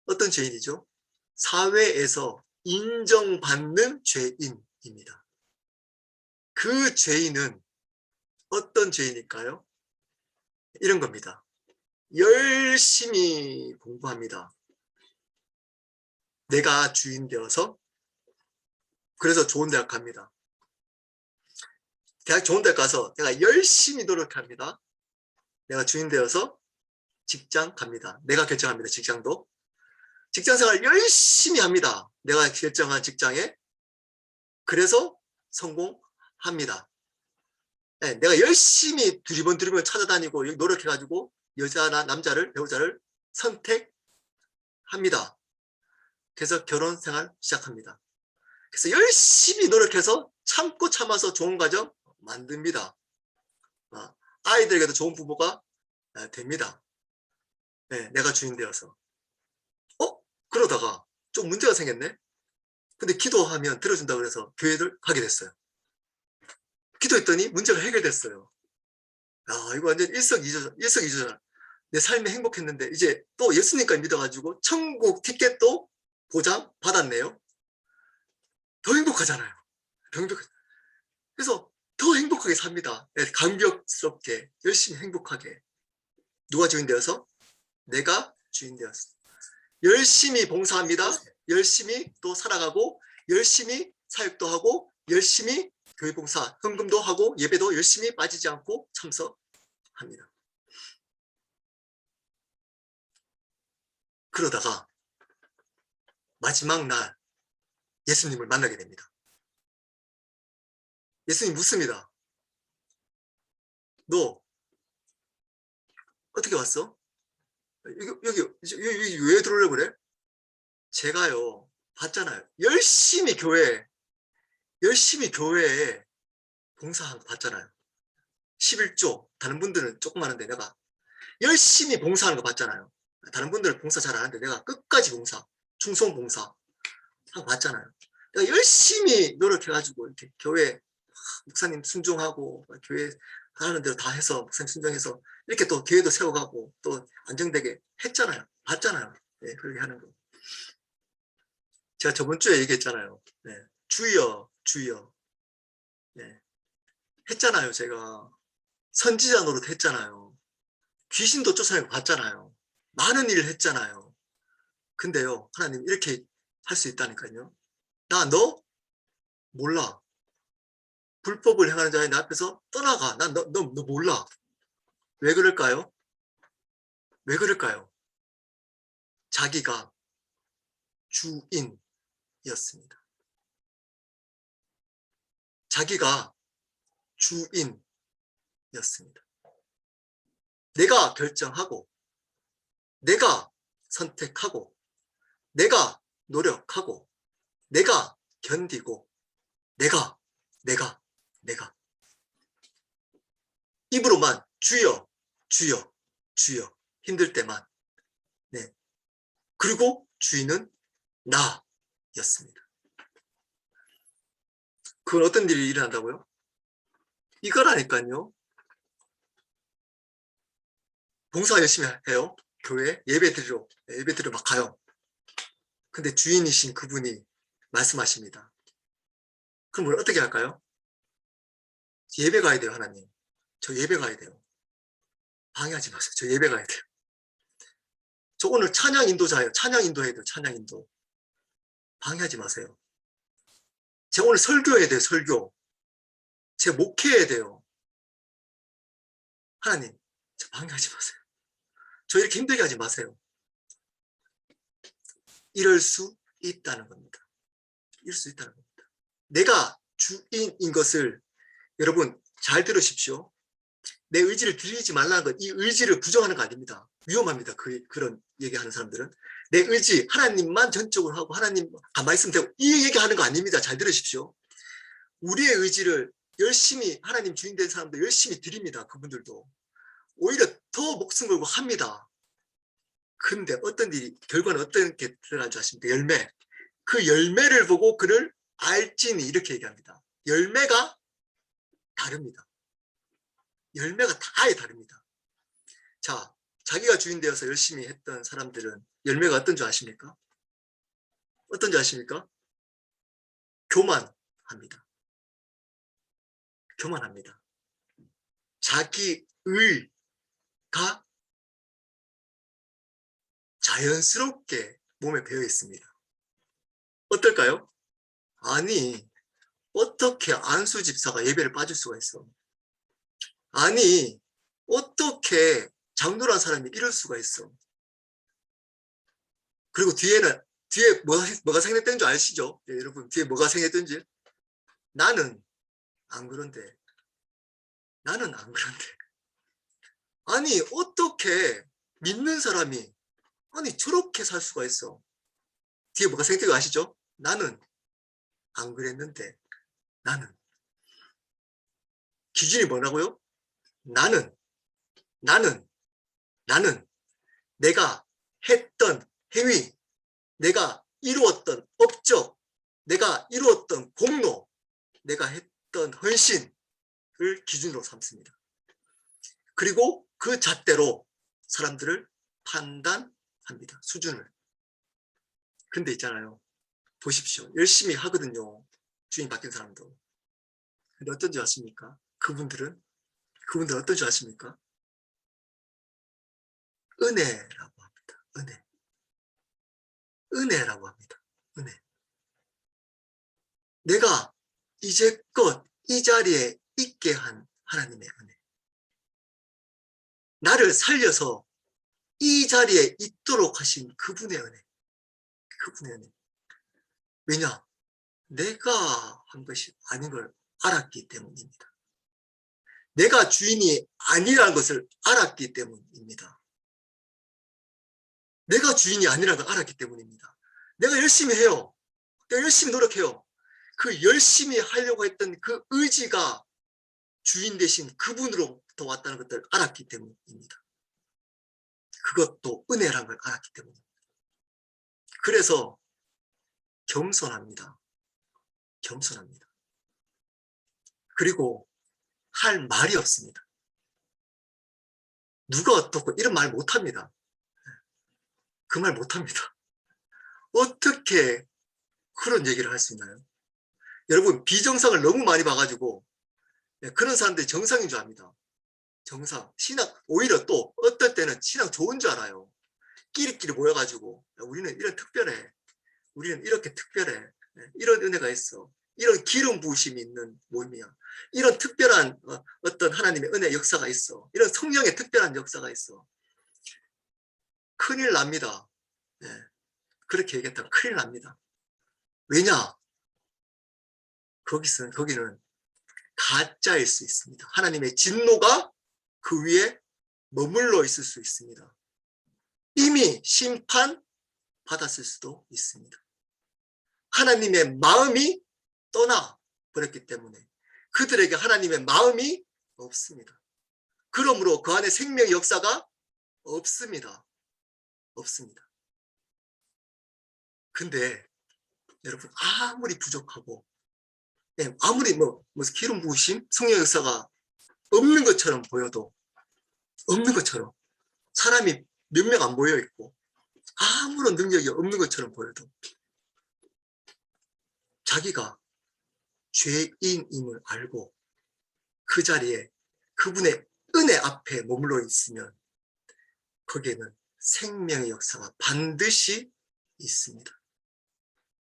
어떤 죄인이죠? 사회에서 인정받는 죄인입니다. 그 죄인은 어떤 죄인일까요? 이런 겁니다. 열심히 공부합니다. 내가 주인 되어서. 그래서 좋은 대학 갑니다. 대학 좋은 대학 가서 내가 열심히 노력합니다. 내가 주인 되어서 직장 갑니다. 내가 결정합니다. 직장도. 직장생활 열심히 합니다. 내가 결정한 직장에. 그래서 성공합니다. 네, 내가 열심히 두리번 찾아다니고 노력해가지고 여자나 남자를, 배우자를 선택합니다. 그래서 결혼 생활 시작합니다. 그래서 열심히 노력해서 참고 참아서 좋은 가정 만듭니다. 아이들에게도 좋은 부모가 됩니다. 네, 내가 주인 되어서. 그러다가 좀 문제가 생겼네. 근데 기도하면 들어준다고 그래서 교회를 가게 됐어요. 기도했더니 문제가 해결됐어요. 이거 완전 일석이조잖아. 내 삶이 행복했는데 이제 또 예수님까지 믿어가지고 천국 티켓도 보장 받았네요. 더 행복하잖아요. 그래서 더 행복하게 삽니다. 감격스럽게 열심히 행복하게. 누가 주인 되어서? 내가 주인 되었어. 열심히 봉사합니다. 열심히 또 살아가고 열심히 사역도 하고 열심히 교회봉사, 헌금도 하고 예배도 열심히 빠지지 않고 참석합니다. 그러다가 마지막 날 예수님을 만나게 됩니다. 예수님 묻습니다. 너 어떻게 왔어? 여기 왜 들어오려고 그래? 제가요 봤잖아요. 열심히 교회에 봉사한 거 봤잖아요. 11조. 다른 분들은 조금 하는데 내가 열심히 봉사하는 거 봤잖아요. 다른 분들은 봉사 잘 안 하는데 내가 끝까지 충성 봉사 하고 봤잖아요. 내가 열심히 노력해가지고 이렇게 교회 목사님 순종하고 교회 하는 대로 다 해서 목사님 순종해서 이렇게 또 교회도 세워가고 또 안정되게 했잖아요. 봤잖아요. 네, 그렇게 하는 거. 제가 저번 주에 얘기했잖아요. 네, 주여. 네, 했잖아요. 제가 선지자 노릇 했잖아요. 귀신도 쫓아내고 봤잖아요. 많은 일을 했잖아요. 근데요, 하나님 이렇게 할 수 있다니까요. 너 몰라. 불법을 행하는 자의 내 앞에서 떠나가. 너 몰라. 왜 그럴까요? 자기가 주인이었습니다. 자기가 주인. 나였습니다. 내가 결정하고, 내가 선택하고, 내가 노력하고, 내가 견디고, 내가 입으로만 주여 주여 주여 힘들 때만. 네. 그리고 주인은 나였습니다. 그건 어떤 일이 일어난다고요? 이거라니까요. 봉사 열심히 해요. 교회 예배 드리러 막 가요. 근데 주인이신 그분이 말씀하십니다. 그럼 우리 어떻게 할까요? 예배 가야 돼요. 하나님, 저 예배 가야 돼요. 방해하지 마세요. 저 예배 가야 돼요. 저 오늘 찬양 인도자예요. 찬양 인도해야 돼요. 찬양 인도. 방해하지 마세요. 제가 오늘 설교해야 돼요. 설교. 제가 목회해야 돼요. 하나님, 저 방해하지 마세요. 저 이렇게 힘들게 하지 마세요. 이럴 수 있다는 겁니다. 이럴 수 있다는 겁니다. 내가 주인인 것을 여러분 잘 들으십시오. 내 의지를 들이지 말라는 것, 이 의지를 부정하는 거 아닙니다. 위험합니다. 그런 얘기하는 사람들은. 내 의지, 하나님만 전적으로 하고 하나님 가만히 있으면 되고, 이 얘기하는 거 아닙니다. 잘 들으십시오. 우리의 의지를 열심히 하나님 주인 된 사람들 열심히 드립니다. 그분들도. 오히려 더 목숨 걸고 합니다. 근데 어떤 일이, 결과는 어떻게 드러난 줄 아십니까? 열매. 그 열매를 보고 그를 알지니 이렇게 얘기합니다. 열매가 다릅니다. 열매가 아예 다릅니다. 자, 자기가 주인 되어서 열심히 했던 사람들은 열매가 어떤 줄 아십니까? 어떤 줄 아십니까? 교만합니다. 교만합니다. 자기 의가 자연스럽게 몸에 배어 있습니다. 어떨까요? 아니, 어떻게 안수 집사가 예배를 빠질 수가 있어? 아니, 어떻게 장로란 사람이 이럴 수가 있어? 그리고 뒤에 뭐가 생겼던 줄 아시죠? 네, 여러분, 뒤에 뭐가 생겼던지. 나는 안 그런데. 나는 안 그런데. 아니, 어떻게 믿는 사람이, 아니, 저렇게 살 수가 있어? 뒤에 뭐가 생겼던 거 아시죠? 나는 안 그랬는데. 나는. 기준이 뭐라고요? 나는 내가 했던 행위, 내가 이루었던 업적, 내가 이루었던 공로, 내가 했던 헌신을 기준으로 삼습니다. 그리고 그 잣대로 사람들을 판단합니다. 수준을. 근데 있잖아요. 보십시오. 열심히 하거든요. 주인 바뀐 사람도. 근데 어떤 줄 아십니까? 그분들은 어떤 줄 아십니까? 은혜라고 합니다. 은혜라고 합니다. 은혜. 내가 이제껏 이 자리에 있게 한 하나님의 은혜. 나를 살려서 이 자리에 있도록 하신 그분의 은혜. 그분의 은혜. 왜냐? 내가 한 것이 아닌 걸 알았기 때문입니다. 내가 주인이 아니라는 것을 알았기 때문입니다. 내가 주인이 아니라는 걸 알았기 때문입니다. 내가 열심히 해요. 내가 열심히 노력해요. 그 열심히 하려고 했던 그 의지가 주인 대신 그분으로부터 왔다는 것을 알았기 때문입니다. 그것도 은혜라는 걸 알았기 때문입니다. 그래서 겸손합니다. 겸손합니다. 그리고 할 말이 없습니다. 누가 어떻고 이런 말 못합니다. 그 말 못합니다. 어떻게 그런 얘기를 할 수 있나요? 여러분, 비정상을 너무 많이 봐가지고 그런 사람들이 정상인 줄 압니다. 정상. 신앙, 오히려 또 어떨 때는 신앙 좋은 줄 알아요. 끼리끼리 모여가지고 우리는 이런 특별해. 우리는 이렇게 특별해. 이런 은혜가 있어. 이런 기름 부으심이 있는 모임이야. 이런 특별한 어떤 하나님의 은혜 역사가 있어. 이런 성령의 특별한 역사가 있어. 큰일 납니다. 네. 그렇게 얘기했다면 큰일 납니다. 왜냐? 거기는 가짜일 수 있습니다. 하나님의 진노가 그 위에 머물러 있을 수 있습니다. 이미 심판받았을 수도 있습니다. 하나님의 마음이 떠나버렸기 때문에 그들에게 하나님의 마음이 없습니다. 그러므로 그 안에 생명의 역사가 없습니다. 없습니다. 근데 여러분 아무리 부족하고 아무리 무슨 기름 부으심, 성령 역사가 없는 것처럼 보여도 없는 것처럼 사람이 몇 명 안 모여 있고 아무런 능력이 없는 것처럼 보여도 자기가 죄인임을 알고 그 자리에 그분의 은혜 앞에 머물러 있으면 거기에는 생명의 역사가 반드시 있습니다.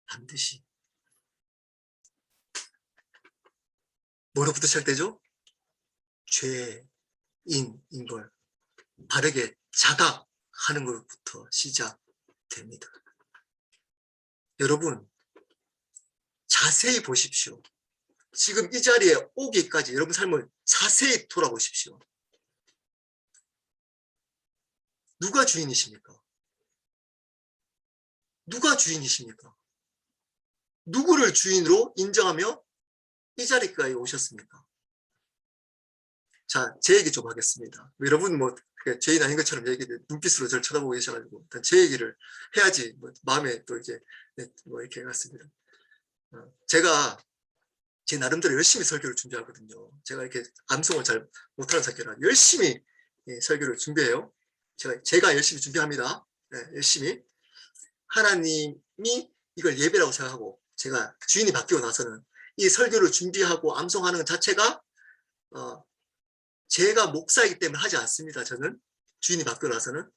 반드시. 뭐로부터 시작되죠? 죄인인 걸 바르게 자각하는 것부터 시작됩니다. 여러분 자세히 보십시오. 지금 이 자리에 오기까지 여러분 삶을 자세히 돌아보십시오. 누가 주인이십니까? 누가 주인이십니까? 누구를 주인으로 인정하며 이 자리까지 오셨습니까? 자, 제 얘기 좀 하겠습니다. 여러분 뭐 죄인 아닌 것처럼 눈빛으로 저를 쳐다보고 계셔가지고 일단 제 얘기를 해야지 마음에 또 이제 이렇게 갔습니다. 제가 제 나름대로 열심히 설교를 준비하거든요. 제가 이렇게 암송을 잘 못하는 사람이라 열심히 설교를 준비해요. 제가 열심히 준비합니다. 열심히. 하나님이 이걸 예배라고 생각하고 제가 주인이 바뀌고 나서는 이 설교를 준비하고 암송하는 것 자체가 제가 목사이기 때문에 하지 않습니다. 저는 주인이 바뀌고 나서는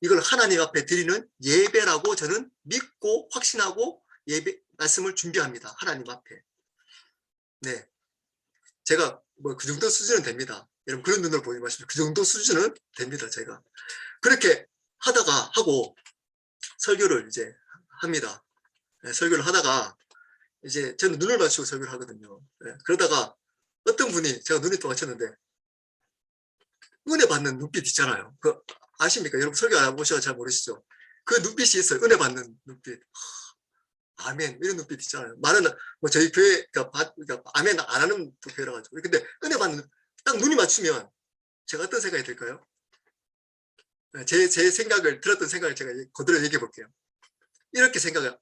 이걸 하나님 앞에 드리는 예배라고 저는 믿고 확신하고 예배 말씀을 준비합니다. 하나님 앞에. 네, 제가 그 정도 수준은 됩니다. 여러분 그런 눈으로 보지 마시고 그 정도 수준은 됩니다. 제가 그렇게 하고 설교를 이제 합니다. 네, 설교를 하다가 이제 저는 눈을 맞추고 설교를 하거든요. 네, 그러다가 어떤 분이 제가 눈이 또 맞췄는데 은혜 받는 눈빛 있잖아요. 그 아십니까? 여러분 설교 안 해보셔서 잘 모르시죠? 그 눈빛이 있어요. 은혜 받는 눈빛. 아멘 이런 눈빛 있잖아요. 말은 뭐 저희 교회 그러니까 아멘 안 하는 교회라 가지고 근데 은혜 받는 딱 눈이 맞추면 제가 어떤 생각이 들까요? 제 생각을 들었던 생각을 제가 그대로 얘기해 볼게요. 이렇게 생각을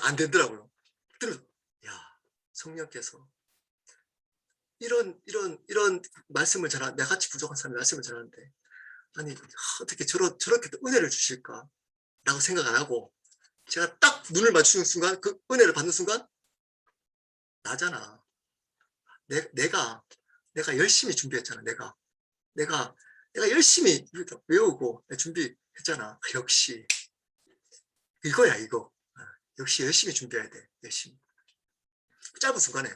안 되더라고요. 야 성령께서 이런 말씀을 전한 내가 같이 부족한 사람이 말씀을 전하는데 아니 어떻게 저렇게 은혜를 주실까 라고 생각 안 하고 제가 딱 눈을 맞추는 순간 그 은혜를 받는 순간 나잖아. 내가 열심히 준비했잖아. 내가 열심히 외우고 준비했잖아. 역시 이거야 이거. 역시 열심히 준비해야 돼. 열심히. 짧은 순간에.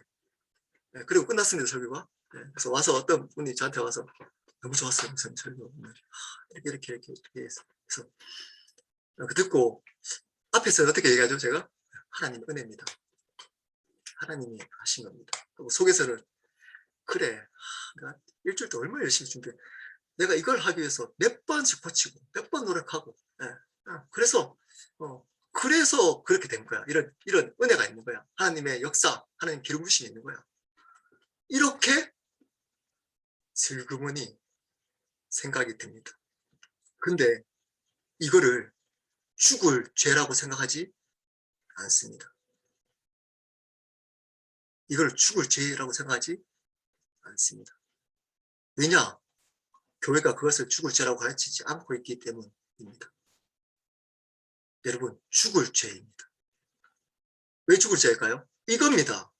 그리고 끝났습니다. 설교가. 그래서 와서 어떤 분이 저한테 와서 너무 좋았어요. 무슨 설교. 이렇게 해서. 그래서 듣고 앞에서 어떻게 얘기하죠? 제가 하나님 은혜입니다. 하나님이 하신 겁니다. 그리고 속에서는 그래 내가 일주일 동안 얼마나 열심히 준비해. 내가 이걸 하기 위해서 몇 번씩 버치고 몇 번 노력하고 그래서 그렇게 된 거야. 이런 은혜가 있는 거야. 하나님의 역사, 하나님 기름 부심이 있는 거야. 이렇게 슬그머니 생각이 듭니다. 근데 이거를 죽을 죄라고 생각하지 않습니다. 이걸 죽을 죄라고 생각하지 않습니다. 왜냐? 교회가 그것을 죽을 죄라고 가르치지 않고 있기 때문입니다. 여러분, 죽을 죄입니다. 왜 죽을 죄일까요? 이겁니다.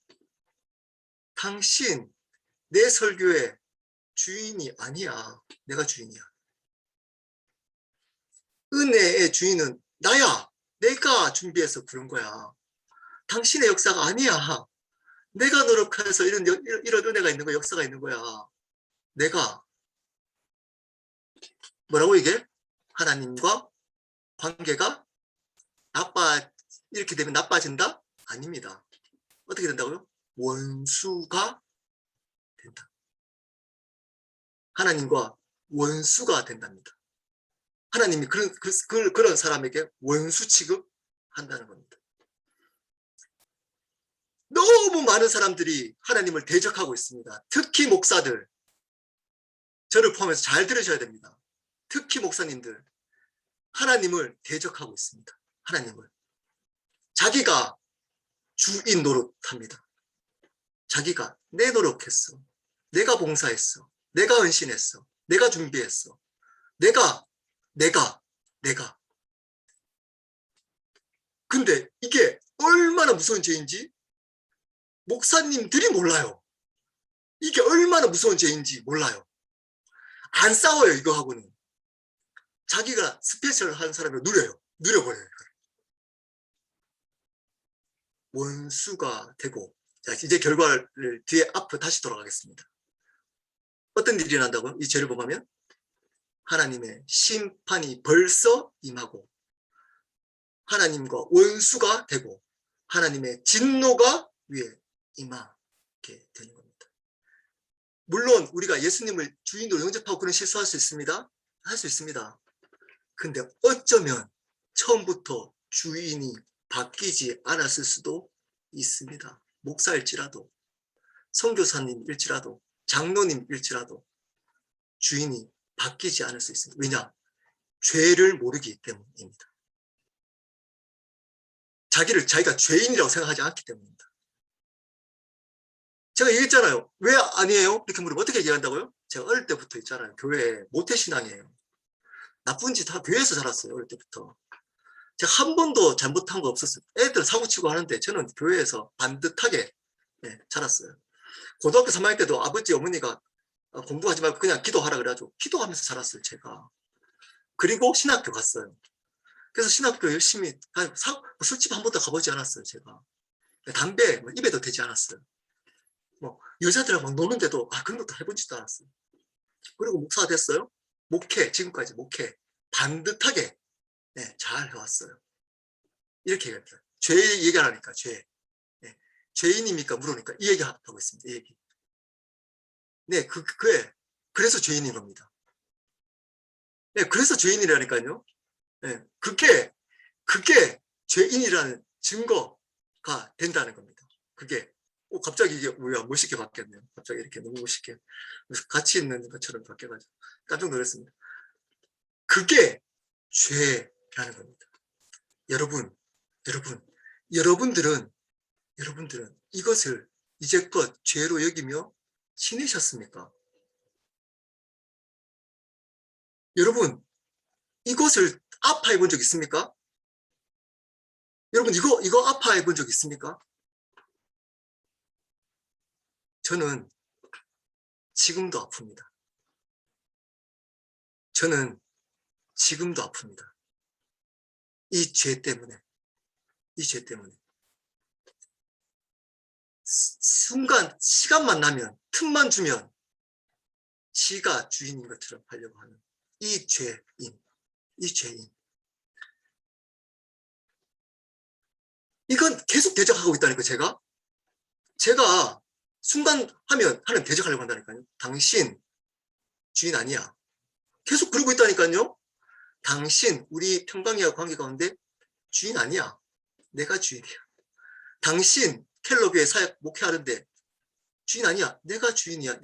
당신, 내 설교의 주인이 아니야. 내가 주인이야. 은혜의 주인은 나야. 내가 준비해서 그런 거야. 당신의 역사가 아니야. 내가 노력해서 이런 은혜가 있는 거야. 역사가 있는 거야. 내가 뭐라고 이게? 하나님과 관계가 이렇게 되면 나빠진다? 아닙니다. 어떻게 된다고요? 원수가 된다. 하나님과 원수가 된답니다. 하나님이 그런 사람에게 원수 취급한다는 겁니다. 너무 많은 사람들이 하나님을 대적하고 있습니다. 특히 목사들, 저를 포함해서 잘 들으셔야 됩니다. 특히 목사님들, 하나님을 대적하고 있습니다. 하나님을. 자기가 주인 노릇합니다. 자기가 내 노력했어. 내가 봉사했어. 내가 헌신했어. 내가 준비했어. 내가. 근데 이게 얼마나 무서운 죄인지 목사님들이 몰라요. 이게 얼마나 무서운 죄인지 몰라요. 안 싸워요, 이거하고는. 자기가 스페셜한 사람을 누려버려요. 원수가 되고, 자, 이제 결과를 뒤에 앞으로 다시 돌아가겠습니다. 어떤 일이 난다고요? 이 죄를 범하면 하나님의 심판이 벌써 임하고 하나님과 원수가 되고 하나님의 진노가 위에 임하게 되는 겁니다. 물론 우리가 예수님을 주인으로 영접하고 그런 실수할 수 있습니다. 할 수 있습니다. 근데 어쩌면 처음부터 주인이 바뀌지 않았을 수도 있습니다. 목사일지라도 선교사님일지라도 장로님일지라도 주인이 바뀌지 않을 수 있습니다. 왜냐? 죄를 모르기 때문입니다. 자기가 죄인이라고 생각하지 않기 때문입니다. 제가 얘기했잖아요. 왜 아니에요? 이렇게 물으면 어떻게 얘기한다고요? 제가 어릴 때부터 있잖아요. 교회에 모태신앙이에요. 나쁜 짓 다 교회에서 자랐어요. 어릴 때부터. 제가 한 번도 잘못한 거 없었어요. 애들 사고치고 하는데 저는 교회에서 반듯하게 자랐어요. 고등학교 3학년 때도 아버지 어머니가 공부하지 말고 그냥 기도하라 그래가지고 기도하면서 자랐어요. 제가. 그리고 신학교 갔어요. 그래서 신학교 열심히 술집 한 번도 가보지 않았어요. 제가. 담배 입에도 대지 않았어요. 뭐 여자들하고 막 노는데도 그런 것도 해보지도 않았어요. 그리고 목사가 됐어요. 지금까지 목회 반듯하게 잘 해왔어요. 이렇게 얘기합니다. 죄 얘기 안 하니까 죄. 죄인입니까? 물으니까 이 얘기 하고 있습니다. 이 얘기. 네, 그래서 죄인인 겁니다. 네, 그래서 죄인이라니까요. 네, 그게 죄인이라는 증거가 된다는 겁니다. 그게 갑자기 이게 뭐야 멋있게 바뀌었네요. 갑자기 이렇게 너무 멋있게 같이 있는 것처럼 바뀌어가지고 깜짝 놀랐습니다. 그게 죄라는 겁니다. 여러분들은 이것을 이제껏 죄로 여기며 지내셨습니까? 여러분 이것을 아파해 본 적 있습니까? 여러분 이거 아파해 본 적 있습니까? 저는 지금도 아픕니다. 저는 지금도 아픕니다. 이 죄 때문에. 순간 시간만 나면 틈만 주면 지가 주인인 것처럼 하려고 하는 이 죄인. 이건 계속 대적하고 있다니까 제가 순간 하면 하나님 대적하려고 한다니까요. 당신 주인 아니야. 계속 그러고 있다니까요. 당신 우리 평강이와 관계 가운데 주인 아니야. 내가 주인이야. 당신 켈러교회 사역 목회하는데 주인 아니야. 내가 주인이야.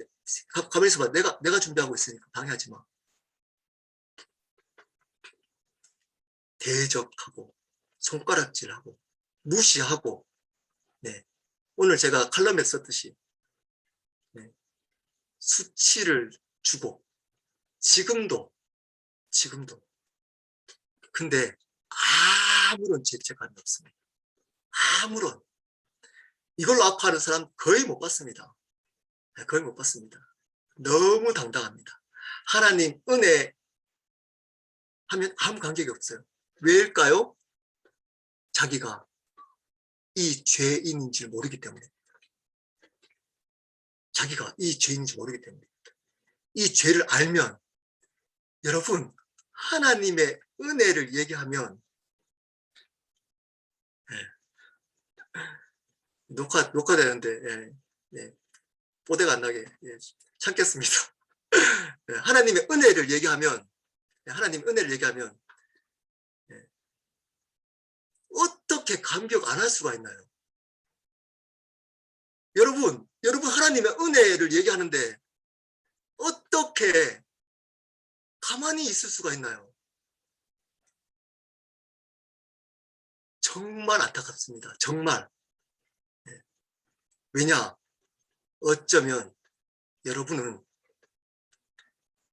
가만히 있어봐. 내가 준비하고 있으니까 방해하지 마. 대적하고 손가락질하고 무시하고 오늘 제가 칼럼에 썼듯이 수치를 주고 지금도 근데 아무런 죄책감이 없습니다. 아무런 이걸로 아파하는 사람 거의 못 봤습니다. 거의 못 봤습니다. 너무 당당합니다. 하나님 은혜 하면 아무 관계가 없어요. 왜일까요? 자기가 이 죄인인지 모르기 때문에. 자기가 이 죄인인지 모르기 때문에. 이 죄를 알면 여러분 하나님의 은혜를 얘기하면 녹화되는데 뽀대가 안 나게 참겠습니다. 하나님의 은혜를 얘기하면, 하나님의 은혜를 얘기하면 어떻게 감격 안 할 수가 있나요? 여러분 하나님의 은혜를 얘기하는데 어떻게 가만히 있을 수가 있나요? 정말 안타깝습니다. 정말. 왜냐? 어쩌면 여러분은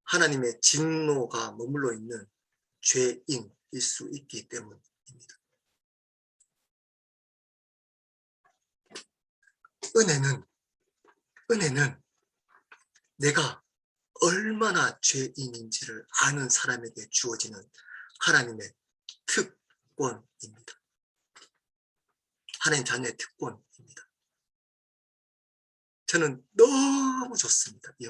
하나님의 진노가 머물러 있는 죄인일 수 있기 때문입니다. 은혜는 내가 얼마나 죄인인지를 아는 사람에게 주어지는 하나님의 특권입니다. 하나님 자녀의 특권입니다. 저는 너무 좋습니다. 이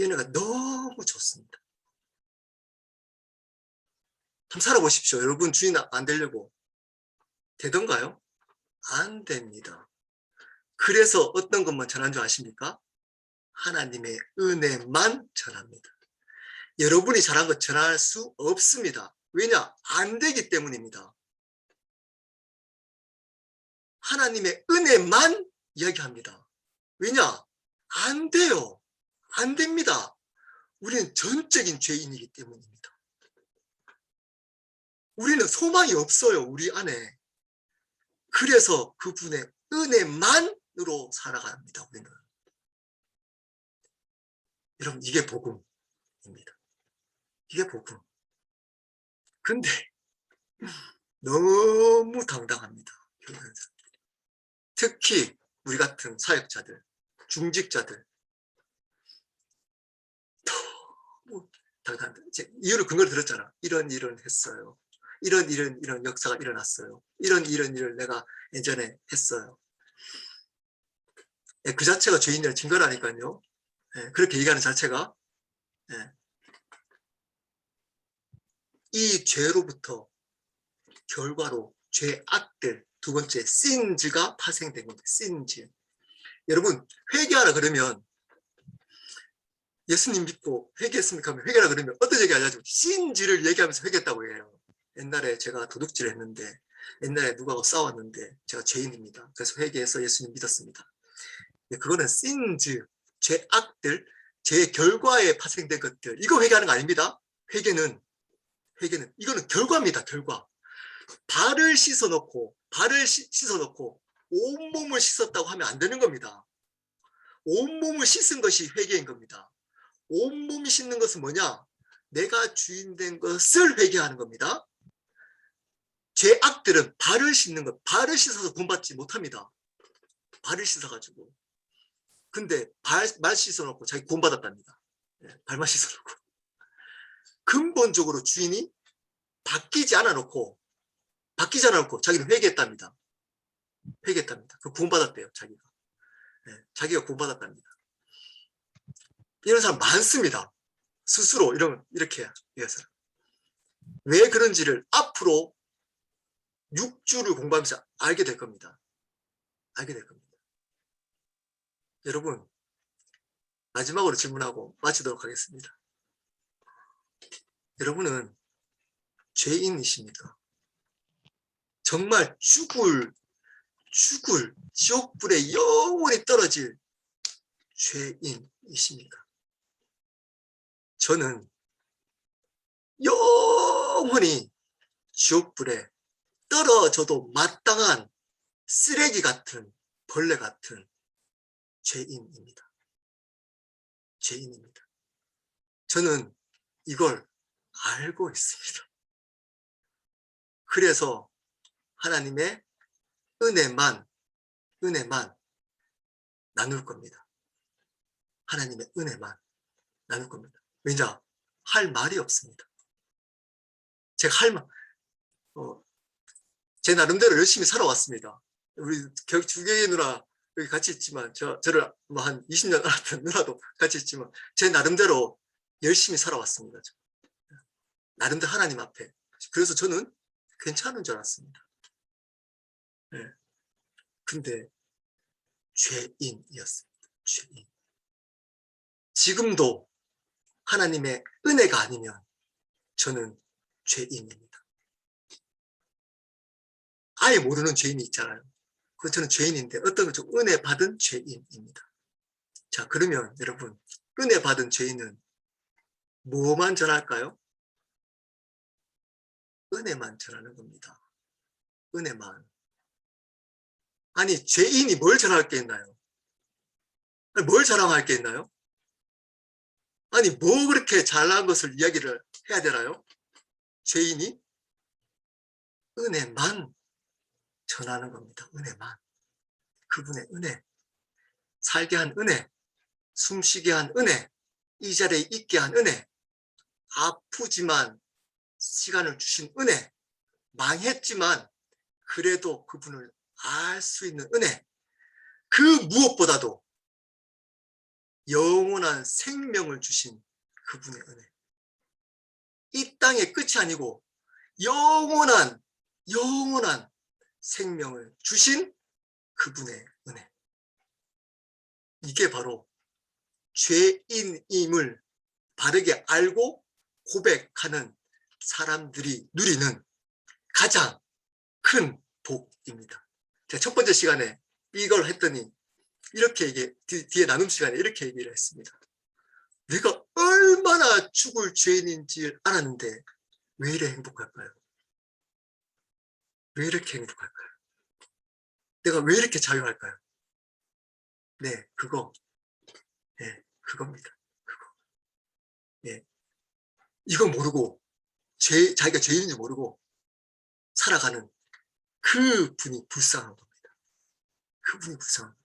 은혜가 너무 좋습니다. 한번 살아보십시오. 여러분 주인 안 되려고 되던가요? 안 됩니다. 그래서 어떤 것만 전한 줄 아십니까? 하나님의 은혜만 전합니다. 여러분이 잘한 것 전할 수 없습니다. 왜냐? 안 되기 때문입니다. 하나님의 은혜만 이야기합니다. 왜냐? 안 돼요. 안 됩니다. 우리는 전적인 죄인이기 때문입니다. 우리는 소망이 없어요. 우리 안에. 그래서 그분의 은혜만으로 살아갑니다. 우리는. 여러분 이게 복음입니다. 이게 복음. 근데 너무 당당합니다. 특히 우리 같은 사역자들, 중직자들 너무 당당합니다. 이유를 근거를 들었잖아. 이런 일을 했어요. 이런 역사가 일어났어요. 이런 일을 내가 예전에 했어요. 그 자체가 죄인이라는 증거라니까요. 그렇게 얘기하는 자체가 이 죄로부터 결과로 죄악들, 두 번째 신즈가 파생된 겁니다. 신즈. 여러분 회개하라 그러면 예수님 믿고 회개했습니까? 하면 회개하라 그러면 어떤 얘기 하냐면 신즈를 얘기하면서 회개했다고 해요. 옛날에 제가 도둑질을 했는데, 옛날에 누구하고 싸웠는데 제가 죄인입니다. 그래서 회개해서 예수님 믿었습니다. 그거는 신즈, 죄악들, 제 결과에 파생된 것들, 이거 회개하는 거 아닙니다. 회개는 이거는 결과입니다. 결과. 발을 씻어놓고 온몸을 씻었다고 하면 안 되는 겁니다. 온몸을 씻은 것이 회개인 겁니다. 온몸이 씻는 것은 뭐냐? 내가 주인된 것을 회개하는 겁니다. 죄악들은 발을 씻는 것, 발을 씻어서 구원받지 못합니다. 발을 씻어가지고. 근데 발 씻어놓고 자기 구원받았답니다. 발만 씻어놓고. 근본적으로 주인이 바뀌지 않아놓고 자기는 회개했답니다. 그 구원받았대요, 자기가. 자기가 구원받았답니다. 이런 사람 많습니다. 스스로 이렇게 위해서. 왜 그런지를 앞으로 6주를 공부하면서 알게 될 겁니다. 여러분, 마지막으로 질문하고 마치도록 하겠습니다. 여러분은 죄인이십니까? 정말 죽을 지옥불에 영원히 떨어질 죄인이십니까? 저는 영원히 지옥불에 떨어져도 마땅한 쓰레기 같은, 벌레 같은 죄인입니다. 저는 이걸 알고 있습니다. 그래서 하나님의 은혜만 나눌 겁니다. 하나님의 은혜만 나눌 겁니다. 왜냐? 할 말이 없습니다. 제가 제 나름대로 열심히 살아왔습니다. 우리 주경이 누나 여기 같이 있지만 저를 뭐 한 20년 알았던 누나도 같이 있지만 제 나름대로 열심히 살아왔습니다. 나름대로 하나님 앞에. 그래서 저는 괜찮은 줄 알았습니다. 근데 죄인이었습니다. 죄인. 지금도 하나님의 은혜가 아니면 저는 죄인입니다. 아예 모르는 죄인이 있잖아요. 그건 저는 죄인인데 어떤 건 좀 은혜 받은 죄인입니다. 자, 그러면 여러분, 은혜 받은 죄인은 뭐만 전할까요? 은혜만 전하는 겁니다. 은혜만. 아니, 죄인이 뭘 전할 게 있나요? 아니, 뭘 자랑할 게 있나요? 아니, 뭐 그렇게 잘난 것을 이야기를 해야 되나요? 죄인이 은혜만 전하는 겁니다. 은혜만. 그분의 은혜. 살게 한 은혜. 숨쉬게 한 은혜. 이 자리에 있게 한 은혜. 아프지만 시간을 주신 은혜. 망했지만 그래도 그분을 알 수 있는 은혜. 그 무엇보다도 영원한 생명을 주신 그분의 은혜. 이 땅의 끝이 아니고 영원한 생명을 주신 그분의 은혜. 이게 바로 죄인임을 바르게 알고 고백하는 사람들이 누리는 가장 큰 복입니다. 제가 첫 번째 시간에 이걸 했더니 이렇게 뒤에 나눔 시간에 이렇게 얘기를 했습니다. 내가 얼마나 죽을 죄인인지 알았는데 왜 이래 행복할까요? 왜 이렇게 행복할까요? 내가 왜 이렇게 자유할까요? 네, 그거. 네, 그겁니다. 그거. 네. 이거 모르고 자기가 죄인인지 모르고 살아가는 그 분이 불쌍한 겁니다. 그분이 불쌍한 겁니다.